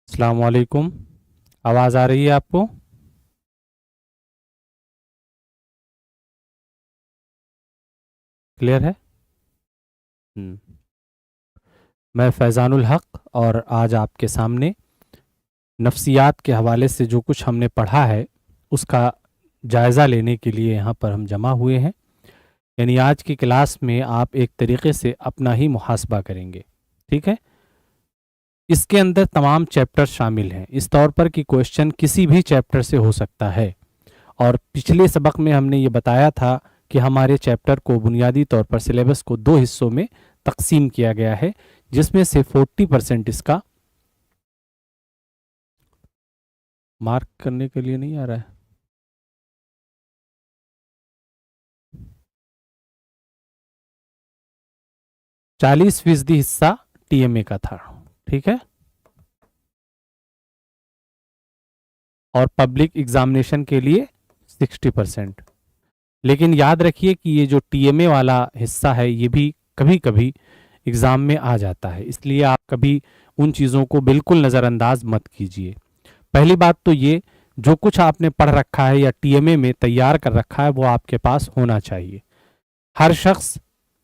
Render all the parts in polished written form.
अस्सलाम वालेकुम। आवाज़ आ रही है आपको? क्लियर है? हम्म। मैं फैज़ानुल हक और आज आपके सामने नफ्सियात के हवाले से जो कुछ हमने पढ़ा है उसका जायज़ा लेने के लिए यहाँ पर हम जमा हुए हैं। यानी आज की क्लास में आप एक तरीके से अपना ही मुहासबा करेंगे। ठीक है? इसके अंदर तमाम चैप्टर शामिल हैं, इस तौर पर कि क्वेश्चन किसी भी चैप्टर से हो सकता है। और पिछले सबक में हमने ये बताया था कि हमारे चैप्टर को बुनियादी तौर पर सिलेबस को दो हिस्सों में तकसीम किया गया है, जिसमें से 40% इसका मार्क करने के लिए नहीं आ रहा है। चालीस फीसदी हिस्सा टीएमए का था। ठीक है? और पब्लिक एग्जामिनेशन के लिए 60%। लेकिन याद रखिए कि ये जो टीएमए वाला हिस्सा है ये भी कभी कभी एग्ज़ाम में आ जाता है, इसलिए आप कभी उन चीज़ों को बिल्कुल नज़रअंदाज मत कीजिए। पहली बात तो ये, जो कुछ आपने पढ़ रखा है या टीएमए में तैयार कर रखा है वो आपके पास होना चाहिए। हर शख्स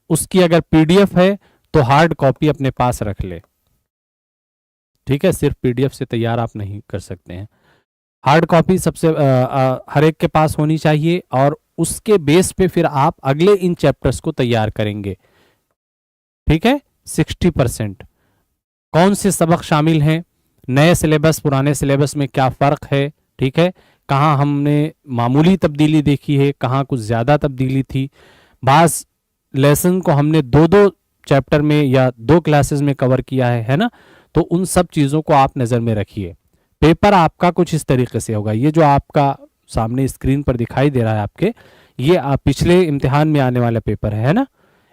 उसकी अगर पीडीएफ है तो हार्ड कॉपी अपने पास रख ले। ठीक है? सिर्फ पीडीएफ से तैयार आप नहीं कर सकते हैं। हार्ड कॉपी सबसे हर एक के पास होनी चाहिए और उसके बेस पे फिर आप अगले इन चैप्टर्स को तैयार करेंगे। ठीक है? 60%। कौन से सबक शामिल हैं, नए सिलेबस पुराने सिलेबस में क्या फ़र्क है, ठीक है, कहाँ हमने मामूली तब्दीली देखी है, कहाँ कुछ ज़्यादा तब्दीली थी, बाज़ लेसन को हमने दो दो चैप्टर में या दो क्लासेस में कवर किया है ना? तो उन सब चीज़ों को आप नज़र में रखिए। पेपर आपका कुछ इस तरीके से होगा, ये जो आपका सामने स्क्रीन पर दिखाई दे रहा है आपके, ये आप पिछले इम्तिहान में आने वाला पेपर है ना?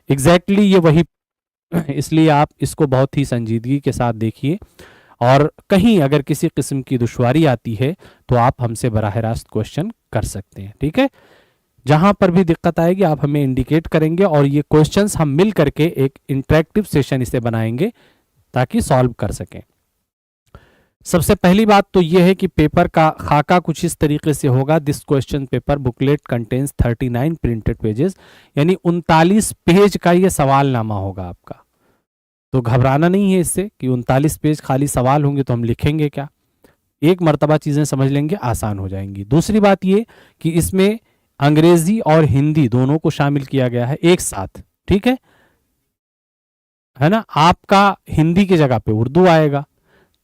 एग्जैक्टली ये वही इसलिए आप इसको बहुत ही संजीदगी के साथ देखिए और कहीं अगर किसी किस्म की दुश्वारी आती है तो आप हमसे बराह रास्त क्वेश्चन कर सकते हैं। ठीक है? जहां पर भी दिक्कत आएगी आप हमें इंडिकेट करेंगे और ये क्वेश्चंस हम मिल करके एक इंटरेक्टिव सेशन इसे बनाएंगे ताकि सॉल्व कर सकें। सबसे पहली बात तो यह है कि पेपर का खाका कुछ इस तरीके से होगा। This question paper booklet contains 39 printed pages, यानी 39 पेज का ये सवालनामा होगा आपका। तो घबराना नहीं है इससे कि 39 पेज खाली सवाल होंगे तो हम लिखेंगे क्या। एक मर्तबा चीज़ें समझ लेंगे आसान हो जाएंगी। दूसरी बात ये कि इसमें अंग्रेजी और हिंदी दोनों को शामिल किया गया है एक साथ। ठीक है ना? आपका हिंदी की जगह पे उर्दू आएगा,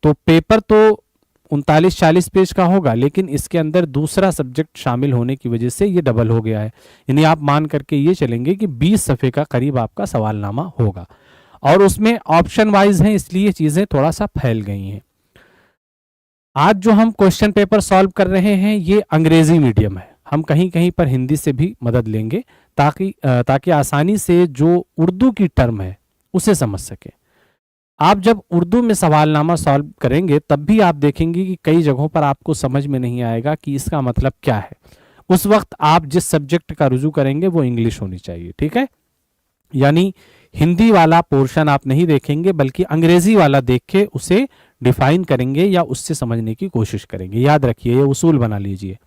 तो पेपर तो 39-40 पेज का होगा, लेकिन इसके अंदर दूसरा सब्जेक्ट शामिल होने की वजह से ये डबल हो गया है। यानी आप मान करके ये चलेंगे कि 20 सफ़े का करीब आपका सवालनामा होगा और उसमें ऑप्शन वाइज हैं, इसलिए चीज़ें थोड़ा सा फैल गई हैं। आज जो हम क्वेश्चन पेपर सॉल्व कर रहे हैं ये अंग्रेजी मीडियम है, हम कहीं कहीं पर हिंदी से भी मदद लेंगे ताकि आसानी से जो उर्दू की टर्म है उसे समझ सके। आप जब उर्दू में सवालनामा सॉल्व करेंगे तब भी आप देखेंगे कि कई जगहों पर आपको समझ में नहीं आएगा कि इसका मतलब क्या है। उस वक्त आप जिस सब्जेक्ट का रुजू करेंगे वो इंग्लिश होनी चाहिए। ठीक है? यानी हिंदी वाला पोर्शन आप नहीं देखेंगे बल्कि अंग्रेजी वाला देख के उसे डिफाइन करेंगे या उससे समझने की कोशिश करेंगे। याद रखिए, ये उसूल बना लीजिए,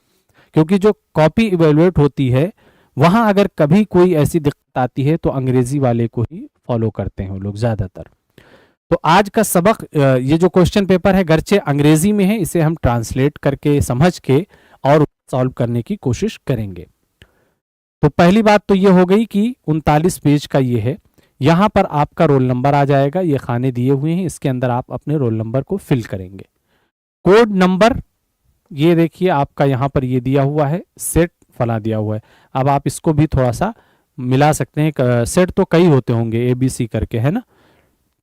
क्योंकि जो कॉपी इवेलुएट होती है वहां अगर कभी कोई ऐसी दिक्कत आती है तो अंग्रेजी वाले को ही फॉलो करते हैं लोग ज्यादातर। तो आज का सबक, ये जो क्वेश्चन पेपर है गर्चे अंग्रेजी में है, इसे हम ट्रांसलेट करके समझ के और सॉल्व करने की कोशिश करेंगे। तो पहली बात तो ये हो गई कि 39 पेज का ये है। यहां पर आपका रोल नंबर आ जाएगा, ये खाने दिए हुए हैं, इसके अंदर आप अपने रोल नंबर को फिल करेंगे। कोड नंबर ये देखिए आपका यहां पर ये दिया हुआ है, सेट फला दिया हुआ है। अब आप इसको भी थोड़ा सा मिला सकते हैं, सेट तो कई होते होंगे ABC करके, है ना?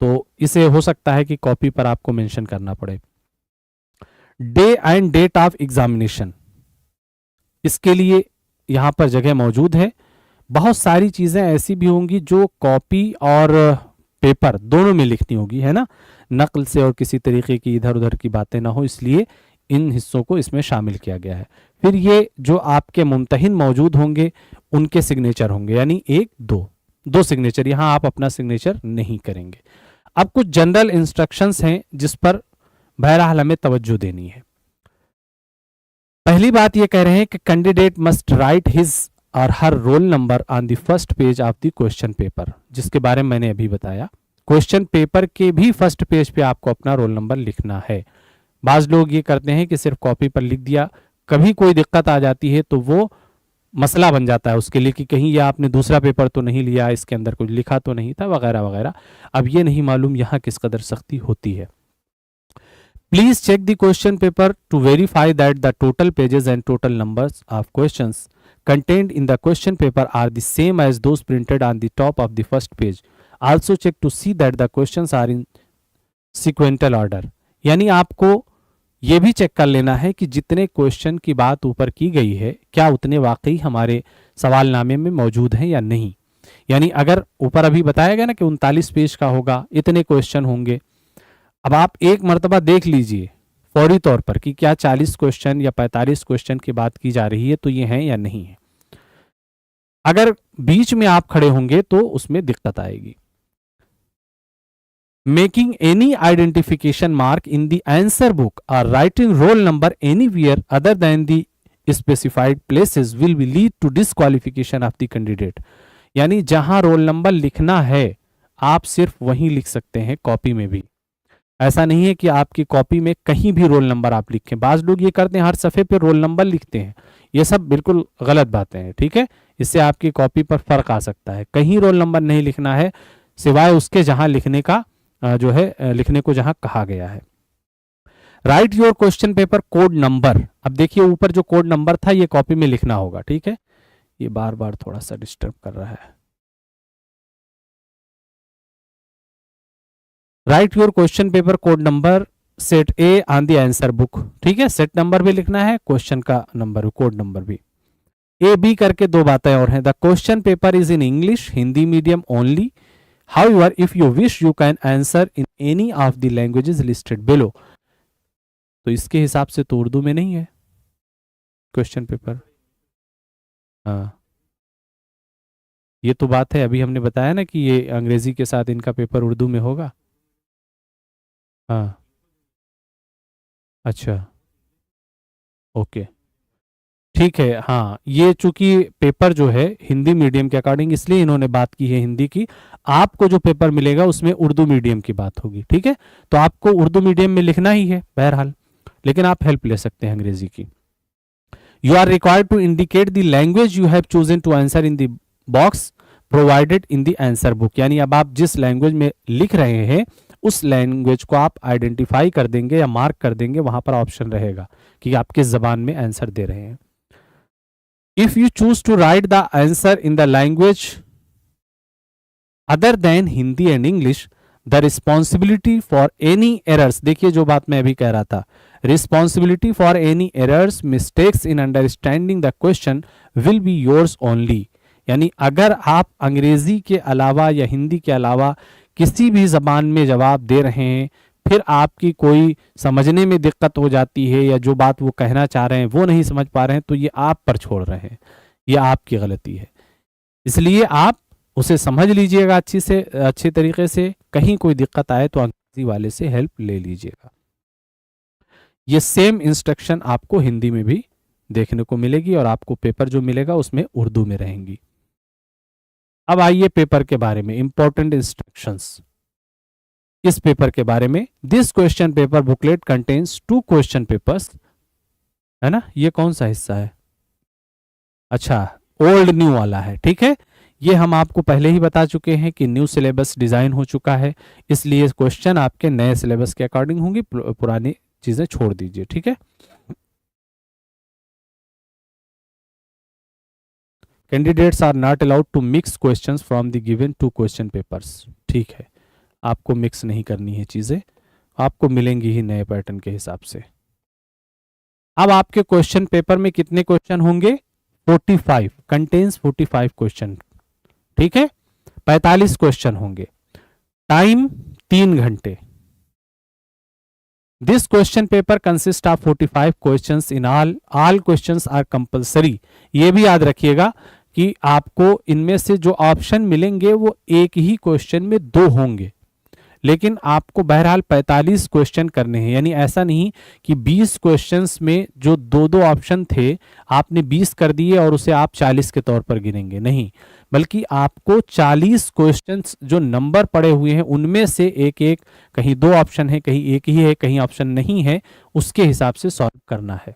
तो इसे हो सकता है कि कॉपी पर आपको मेंशन करना पड़े। Day and date of examination, इसके लिए यहाँ पर जगह मौजूद है। बहुत सारी चीज़ें ऐसी भी होंगी जो कॉपी और पेपर दोनों में लिखनी होगी, है ना, नकल से और किसी तरीके की इधर उधर की बातें ना हो, इसलिए इन हिस्सों को इसमें शामिल किया गया है। फिर ये जो आपके मुमतहिन मौजूद होंगे उनके सिग्नेचर होंगे, यानी एक दो सिग्नेचर, यहाँ आप अपना सिग्नेचर नहीं करेंगे। अब कुछ जनरल इंस्ट्रक्शंस हैं जिस पर बहरहाल हमें तवज्जो देनी है। पहली बात ये कह रहे हैं कि कैंडिडेट मस्ट राइट हिज और her roll number on the first page of the question paper, जिसके बारे में मैंने अभी बताया। क्वेश्चन पेपर के भी फर्स्ट पेज पे आपको अपना रोल नंबर लिखना है। बाज लोग ये करते हैं कि सिर्फ कॉपी पर लिख दिया, कभी कोई दिक्कत आ जाती है तो वो मसला बन जाता है उसके लिए कि कहीं ये आपने दूसरा पेपर तो नहीं लिया, इसके अंदर कुछ लिखा तो नहीं था, वगैरह वगैरह। अब ये नहीं मालूम यहाँ किस कदर सख्ती होती है। Please check the question paper to verify that the total pages and total numbers of questions contained in the question paper are the same as those printed on the top of the first page. Also check to see that the questions are in sequential order. यानी आपको ये भी check कर लेना है कि जितने question की बात ऊपर की गई है क्या उतने वाकई हमारे सवालनामे में मौजूद हैं या नहीं। यानी अगर ऊपर अभी बताया गया ना कि 39 पेज का होगा, इतने क्वेश्चन होंगे, अब आप एक मर्तबा देख लीजिए फौरी तौर पर कि क्या 40 क्वेश्चन या 45 क्वेश्चन की बात की जा रही है तो ये हैं या नहीं है। अगर बीच में आप खड़े होंगे तो उसमें दिक्कत आएगी। Making any identification mark in the answer book और writing roll number anywhere other than the specified places will be lead to disqualification of the candidate. यानी जहां रोल नंबर लिखना है आप सिर्फ वहीं लिख सकते हैं, कॉपी में भी। ऐसा नहीं है कि आपकी कॉपी में कहीं भी रोल नंबर आप लिखें। बाज लोग ये करते हैं हर सफ़े पे रोल नंबर लिखते हैं, ये सब बिल्कुल गलत बातें हैं, ठीक है। इससे आपकी कॉपी पर फर्क आ सकता है। कहीं रोल नंबर नहीं लिखना है सिवाय उसके जहां लिखने का जो है लिखने को जहां कहा गया है। Right your question paper code number. अब देखिए ऊपर जो कोड नंबर था ये कॉपी में लिखना होगा, ठीक है। ये बार बार थोड़ा सा डिस्टर्ब कर रहा है। Right your question paper code number set A on the answer book, ठीक है। सेट नंबर भी लिखना है, क्वेश्चन का नंबर कोड नंबर भी। ए बी करके दो बातें और हैं। The question paper is in English, Hindi medium only. However if you wish you can answer in any of the languages listed below. तो इसके हिसाब से तो उर्दू में नहीं है क्वेश्चन पेपर। हाँ ये तो बात है, अभी हमने बताया ना कि ये अंग्रेजी के साथ इनका पेपर उर्दू में होगा। हाँ अच्छा ओके ठीक है। हाँ ये चूंकि पेपर जो है हिंदी मीडियम के अकॉर्डिंग इसलिए इन्होंने बात की है हिंदी की। आपको जो पेपर मिलेगा उसमें उर्दू मीडियम की बात होगी, ठीक है। तो आपको उर्दू मीडियम में लिखना ही है बहरहाल, लेकिन आप हेल्प ले सकते हैं अंग्रेजी की। You are required to indicate the language you have chosen to answer in the box provided in the answer book. यानी अब आप जिस लैंग्वेज में लिख रहे हैं उस लैंग्वेज को आप आइडेंटिफाई कर देंगे या मार्क कर देंगे, वहां पर ऑप्शन रहेगा कि आप किस जबान में आंसर दे रहे हैं। If you choose to write the answer in the language other than Hindi and English the responsibility for any errors, देखिए जो बात मैं अभी कह रहा था, responsibility for any errors mistakes in understanding the question will be yours only. यानी अगर आप अंग्रेजी के अलावा या हिंदी के अलावा किसी भी जबान में जवाब दे रहे हैं, फिर आपकी कोई समझने में दिक्कत हो जाती है या जो बात वो कहना चाह रहे हैं वो नहीं समझ पा रहे हैं, तो ये आप पर छोड़ रहे हैं, ये आपकी गलती है। इसलिए आप उसे समझ लीजिएगा अच्छी तरीके से, कहीं कोई दिक्कत आए तो अंग्रेजी वाले से हेल्प ले लीजिएगा। ये सेम इंस्ट्रक्शन आपको हिंदी में भी देखने को मिलेगी और आपको पेपर जो मिलेगा उसमें उर्दू में रहेंगी। अब आइए पेपर के बारे में, इंपॉर्टेंट इंस्ट्रक्शंस इस पेपर के बारे में। This question paper booklet contains 2 question papers, है ना। ये कौन सा हिस्सा है, अच्छा ओल्ड न्यू वाला है, ठीक है। ये हम आपको पहले ही बता चुके हैं कि न्यू सिलेबस डिजाइन हो चुका है, इसलिए क्वेश्चन आपके नए सिलेबस के अकॉर्डिंग होंगी, पुरानी चीजें छोड़ दीजिए, ठीक है। Candidates are not allowed to mix questions from the given 2 question papers, ठीक है। आपको मिक्स नहीं करनी है चीजें, आपको मिलेंगी ही नए पैटर्न के हिसाब से। अब आपके क्वेश्चन पेपर में कितने क्वेश्चन होंगे, 45 कंटेन्स 45 क्वेश्चन, ठीक है, 45 क्वेश्चन होंगे, टाइम 3 घंटे। This question paper consist of 45 questions in all questions are compulsory. ये भी याद रखिएगा कि आपको इनमें से जो ऑप्शन मिलेंगे वो एक ही क्वेश्चन में 2 होंगे, लेकिन आपको बहरहाल 45 क्वेश्चन करने हैं। यानी ऐसा नहीं कि 20 क्वेश्चंस में जो 2-2 ऑप्शन थे आपने 20 कर दिए और उसे आप 40 के तौर पर गिनेंगे, नहीं, बल्कि आपको 40 क्वेश्चंस जो नंबर पड़े हुए हैं उनमें से एक एक, कहीं 2 ऑप्शन है, कहीं एक ही है, कहीं ऑप्शन नहीं है, उसके हिसाब से सॉल्व करना है।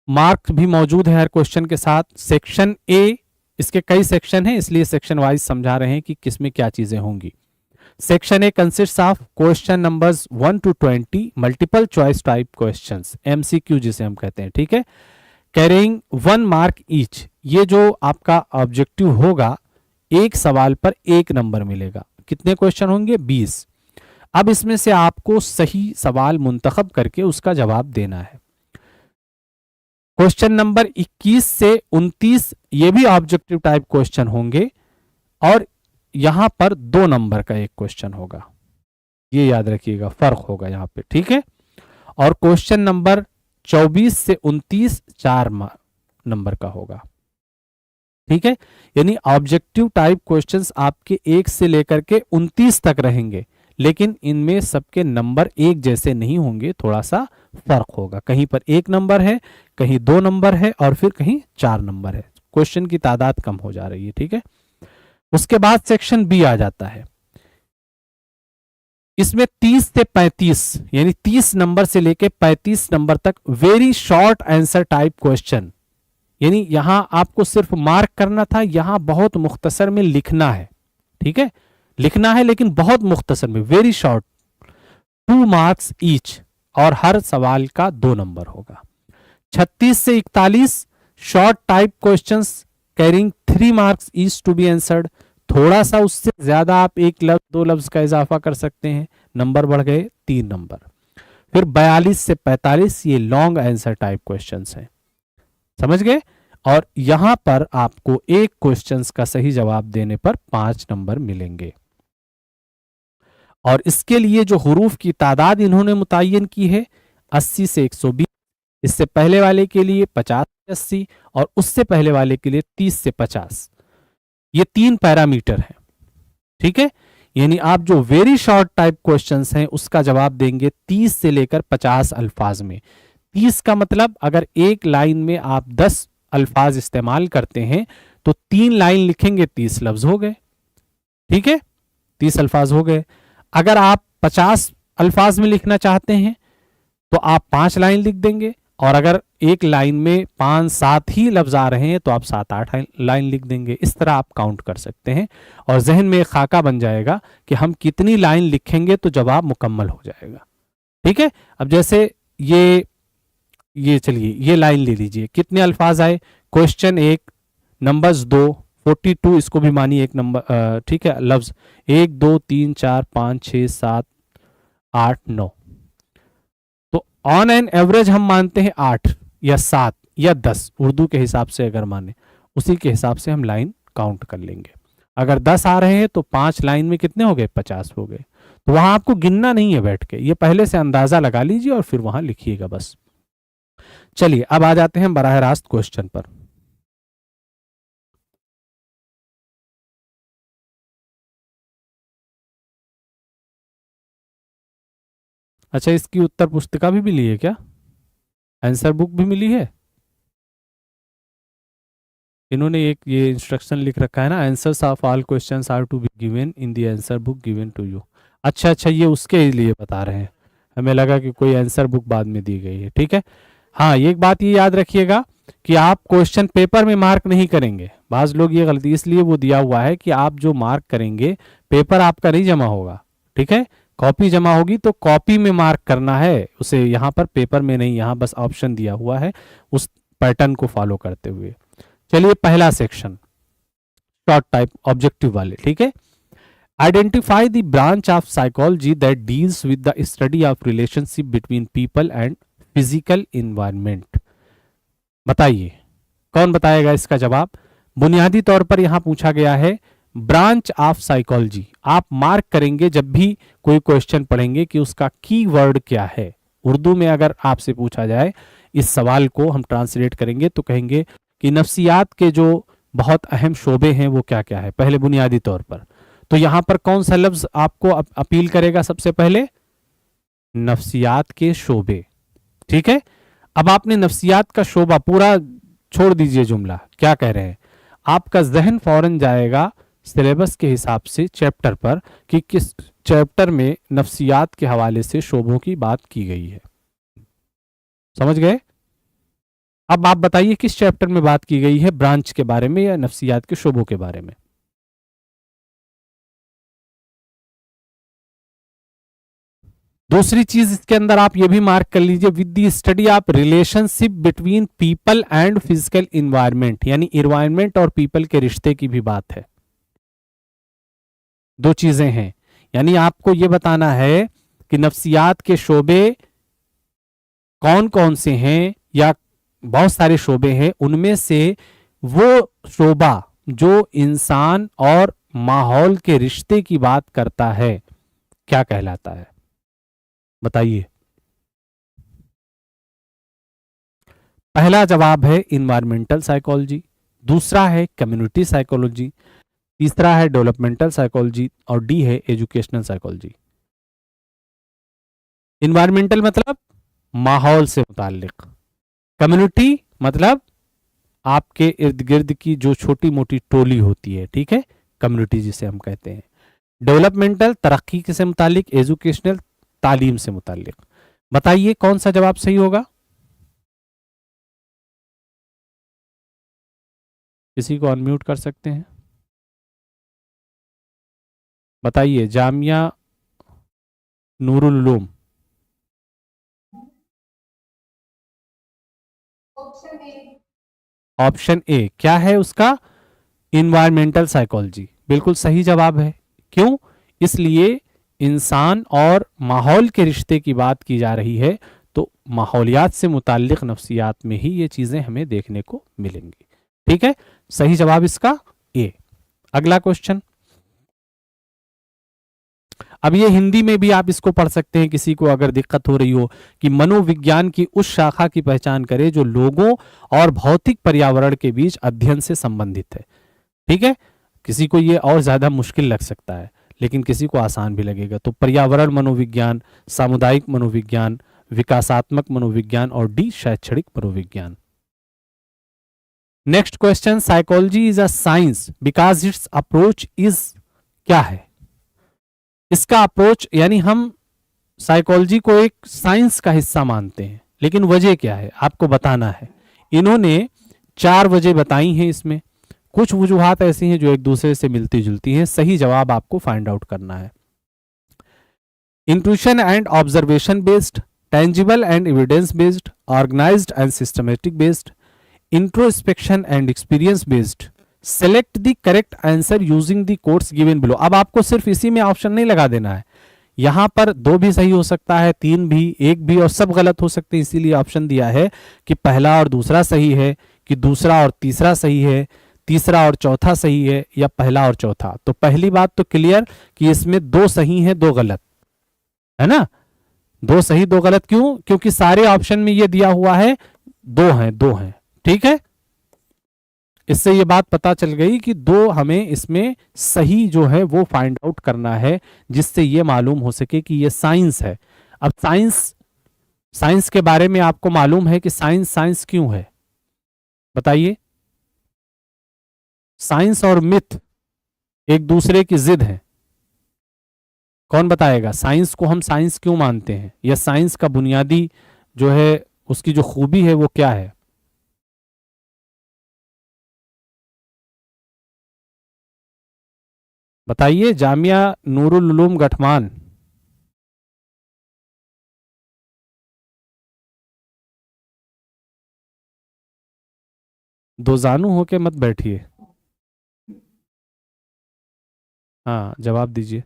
मार्क भी मौजूद है हर क्वेश्चन के साथ। सेक्शन ए, इसके कई सेक्शन हैं इसलिए सेक्शन वाइज समझा रहे हैं कि किसमें क्या चीजें होंगी। Section A consist of question numbers 1 to 20 multiple choice type questions, MCQ जिसे हम कहते हैं, ठीक है, कैरिंग 1 मार्क ईच। ये जो आपका ऑब्जेक्टिव होगा, एक सवाल पर 1 नंबर मिलेगा। कितने क्वेश्चन होंगे? 20। अब इसमें से आपको सही सवाल मुंतखब करके उसका जवाब देना है। क्वेश्चन नंबर 21 से 29 ये भी ऑब्जेक्टिव टाइप क्वेश्चन होंगे और यहां पर 2 नंबर का एक क्वेश्चन होगा, ये याद रखिएगा, फर्क होगा यहां पे, ठीक है। और क्वेश्चन नंबर 24 से 29 4 नंबर का होगा, ठीक है। यानी ऑब्जेक्टिव टाइप क्वेश्चंस आपके 1 से लेकर के 29 तक रहेंगे, लेकिन इनमें सबके नंबर एक जैसे नहीं होंगे, थोड़ा सा फर्क होगा। कहीं पर 1 नंबर है, कहीं 2 नंबर है और फिर कहीं 4 नंबर है। क्वेश्चन की तादाद कम हो जा रही है, ठीक है। उसके बाद सेक्शन बी आ जाता है। इसमें 30 से 35 यानी 30 नंबर से लेके 35 नंबर तक very short answer type question, यानी यहां आपको सिर्फ मार्क करना था, यहां बहुत मुख्तसर में लिखना है, ठीक है, लिखना है लेकिन बहुत मुख्तसर में, वेरी शॉर्ट, 2 मार्क्स ईच और हर सवाल का 2 नंबर होगा। 36 से 41 short type questions carrying 3 marks each to be answered. थोड़ा सा उससे ज्यादा आप 1 लफ्ज 2 लफ्ज का इजाफा कर सकते हैं, नंबर बढ़ गए 3 नंबर। फिर 42 से 45 ये लॉन्ग आंसर टाइप क्वेश्चंस हैं, समझ गए। और यहां पर आपको एक क्वेश्चंस का सही जवाब देने पर 5 नंबर मिलेंगे। और इसके लिए जो हुरूफ की तादाद इन्होंने मुतय्यन की है 80 से 120, इससे पहले वाले के लिए 50 से 80 और उससे पहले वाले के लिए 30 से 50। ये 3 पैरामीटर हैं, ठीक है। यानी आप जो वेरी शॉर्ट टाइप क्वेश्चंस हैं उसका जवाब देंगे 30 से लेकर 50 अल्फाज में। 30 का मतलब अगर एक लाइन में आप 10 अल्फाज इस्तेमाल करते हैं तो 3 लाइन लिखेंगे, 30 लफ्ज हो गए, ठीक है, 30 अल्फाज हो गए। अगर आप 50 अल्फाज में लिखना चाहते हैं तो आप 5 लाइन लिख देंगे, और अगर एक लाइन में 5-7 ही लफ्ज आ रहे हैं तो आप 7-8 लाइन लिख देंगे। इस तरह आप काउंट कर सकते हैं और जहन में एक खाका बन जाएगा कि हम कितनी लाइन लिखेंगे तो जवाब मुकम्मल हो जाएगा, ठीक है। अब जैसे ये चलिए ये लाइन ले लीजिए, कितने अल्फाज आए? क्वेश्चन 1, नंबर्स 2, 42 इसको भी मानिए एक नंबर, ठीक है, लफ्ज 1 2 3 4 5 6 7 8 9। तो ऑन एन एवरेज हम मानते हैं 8 या 7 या 10, उर्दू के हिसाब से अगर माने उसी के हिसाब से हम लाइन काउंट कर लेंगे। अगर 10 आ रहे हैं तो 5 लाइन में कितने हो गए? 50 हो गए। तो वहां आपको गिनना नहीं है बैठ के, ये पहले से अंदाजा लगा लीजिए और फिर वहां लिखिएगा बस। चलिए अब आ जाते हैं बराह रास्त क्वेश्चन पर। अच्छा, इसकी उत्तर पुस्तिका भी मिली है क्या? आंसर बुक भी मिली है? इन्होंने एक ये इंस्ट्रक्शन लिख रखा है ना, answers of all questions are to be given in the answer book given to you. अच्छा, ये उसके लिए बता रहे हैं, हमें लगा कि कोई आंसर बुक बाद में दी गई है, ठीक है। हाँ, एक बात ये याद रखिएगा कि आप क्वेश्चन पेपर में मार्क नहीं करेंगे। बाज लोग ये गलती इसलिए वो दिया हुआ है कि आप जो मार्क करेंगे पेपर आपका नहीं जमा होगा, ठीक है, कॉपी जमा होगी तो कॉपी में मार्क करना है उसे, यहाँ पर पेपर में नहीं, यहाँ बस ऑप्शन दिया हुआ है उस पैटर्न को फॉलो करते हुए। चलिए पहला सेक्शन शॉर्ट टाइप ऑब्जेक्टिव वाले, ठीक है। Identify the branch of psychology that deals with the study of relationship between people and physical environment. बताइए कौन बताएगा इसका जवाब। बुनियादी तौर पर यहां पूछा गया है ब्रांच ऑफ साइकोलॉजी। आप मार्क करेंगे जब भी कोई क्वेश्चन पढ़ेंगे कि उसका कीवर्ड क्या है। उर्दू में अगर आपसे पूछा जाए इस सवाल को हम ट्रांसलेट करेंगे तो कहेंगे कि नफ्सियात के जो बहुत अहम शोबे हैं वो क्या क्या है। पहले बुनियादी तौर पर तो यहां पर कौन सा लफ्ज आपको अपील करेगा सबसे पहले, नफ्सियात के शोबे। ठीक है, अब आपने नफ्सियात का शोबा पूरा छोड़ दीजिए, जुमला क्या कह रहे हैं, आपका जहन फौरन जाएगा सिलेबस के हिसाब से चैप्टर पर कि किस चैप्टर में नफ्सियात के हवाले से शोबों की बात की गई है। समझ गए। अब आप बताइए किस चैप्टर में बात की गई है, ब्रांच के बारे में या नफ्सियात के शोबों के बारे में। दूसरी चीज इसके अंदर आप ये भी मार्क कर लीजिए, with the study of relationship between people and physical environment, यानी इन्वायरमेंट और पीपल के रिश्ते की भी बात है। दो चीजें हैं, यानी आपको यह बताना है कि नफ्सियात के शोबे कौन कौन से हैं, या बहुत सारे शोबे हैं, उनमें से वो शोबा जो इंसान और माहौल के रिश्ते की बात करता है क्या कहलाता है, बताइए। पहला जवाब है इन्वायरमेंटल साइकोलॉजी, दूसरा है कम्युनिटी साइकोलॉजी, तीसरा है डेवलपमेंटल साइकोलॉजी और डी है एजुकेशनल साइकोलॉजी। इन्वायरमेंटल मतलब माहौल से मुताल्लिक, कम्युनिटी मतलब आपके इर्द गिर्द की जो छोटी मोटी टोली होती है, ठीक है, कम्युनिटी जिसे हम कहते हैं। डेवलपमेंटल तरक्की से मुतालिक, एजुकेशनल तालीम से मुतालिक। बताइए कौन सा जवाब सही होगा। किसी को अनम्यूट कर सकते हैं, बताइए। जामिया नूरुल उलूम, ऑप्शन ए क्या है उसका, इन्वायरमेंटल साइकोलॉजी बिल्कुल सही जवाब है। क्यों, इसलिए इंसान और माहौल के रिश्ते की बात की जा रही है तो माहौलियात से मुताल्लिक नफ्सियात में ही ये चीजें हमें देखने को मिलेंगी। ठीक है, सही जवाब इसका ए। अगला क्वेश्चन, अब ये हिंदी में भी आप इसको पढ़ सकते हैं किसी को अगर दिक्कत हो रही हो, कि मनोविज्ञान की उस शाखा की पहचान करें जो लोगों और भौतिक पर्यावरण के बीच अध्ययन से संबंधित है। ठीक है, किसी को ये और ज्यादा मुश्किल लग सकता है लेकिन किसी को आसान भी लगेगा, तो पर्यावरण मनोविज्ञान, सामुदायिक मनोविज्ञान, विकासात्मक मनोविज्ञान और डी शैक्षणिक मनोविज्ञान। Next question, psychology is a science because it's approach is, क्या है इसका अप्रोच, यानी हम साइकोलॉजी को एक साइंस का हिस्सा मानते हैं लेकिन वजह क्या है आपको बताना है। इन्होंने 4 वजह बताई हैं, इसमें कुछ वजूहात ऐसी हैं जो एक दूसरे से मिलती जुलती हैं। सही जवाब आपको फाइंड आउट करना है। Intuition and observation based, tangible and evidence based, organised and systematic based, introspection and experience based, select the correct answer using the codes given below. अब आपको सिर्फ इसी में ऑप्शन नहीं लगा देना है, यहां पर 2 भी सही हो सकता है, 3 भी, 1 भी और सब गलत हो सकते हैं। इसीलिए ऑप्शन दिया है कि पहला और दूसरा सही है, कि दूसरा और तीसरा सही है, तीसरा और चौथा सही है, या पहला और चौथा। तो पहली बात तो क्लियर कि इसमें 2 सही हैं 2 गलत, है ना। 2 सही 2 गलत, क्यों, क्योंकि सारे ऑप्शन में ये दिया हुआ है 2 हैं 2 हैं। ठीक है, इससे ये बात पता चल गई कि 2 हमें इसमें सही जो है वो फाइंड आउट करना है, जिससे ये मालूम हो सके कि ये साइंस है। अब साइंस, साइंस के बारे में आपको मालूम है कि साइंस साइंस क्यों है, बताइए। साइंस और मिथ एक दूसरे की जिद है, कौन बताएगा। साइंस को हम साइंस क्यों मानते हैं, या साइंस का बुनियादी जो है उसकी जो खूबी है वो क्या है, बताइए। जामिया नूरुल उलूम गठमान, दो जानू होके मत बैठिए, हाँ जवाब दीजिए।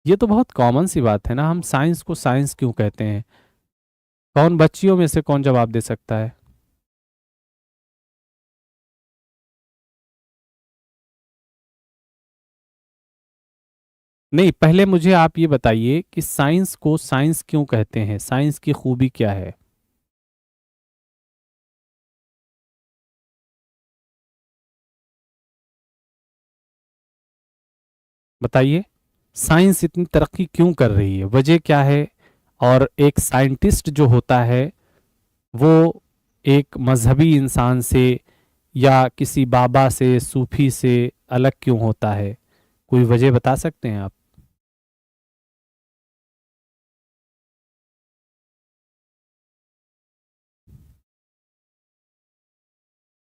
ये तो बहुत कॉमन सी बात है ना, हम साइंस को साइंस क्यों कहते हैं? कौन बच्चियों में से कौन जवाब दे सकता है? नहीं, पहले मुझे आप ये बताइए कि साइंस को साइंस क्यों कहते हैं, साइंस की खूबी क्या है? बताइए, साइंस इतनी तरक्की क्यों कर रही है, वजह क्या है? और एक साइंटिस्ट जो होता है वो एक मजहबी इंसान से या किसी बाबा से, सूफी से अलग क्यों होता है? कोई वजह बता सकते हैं आप?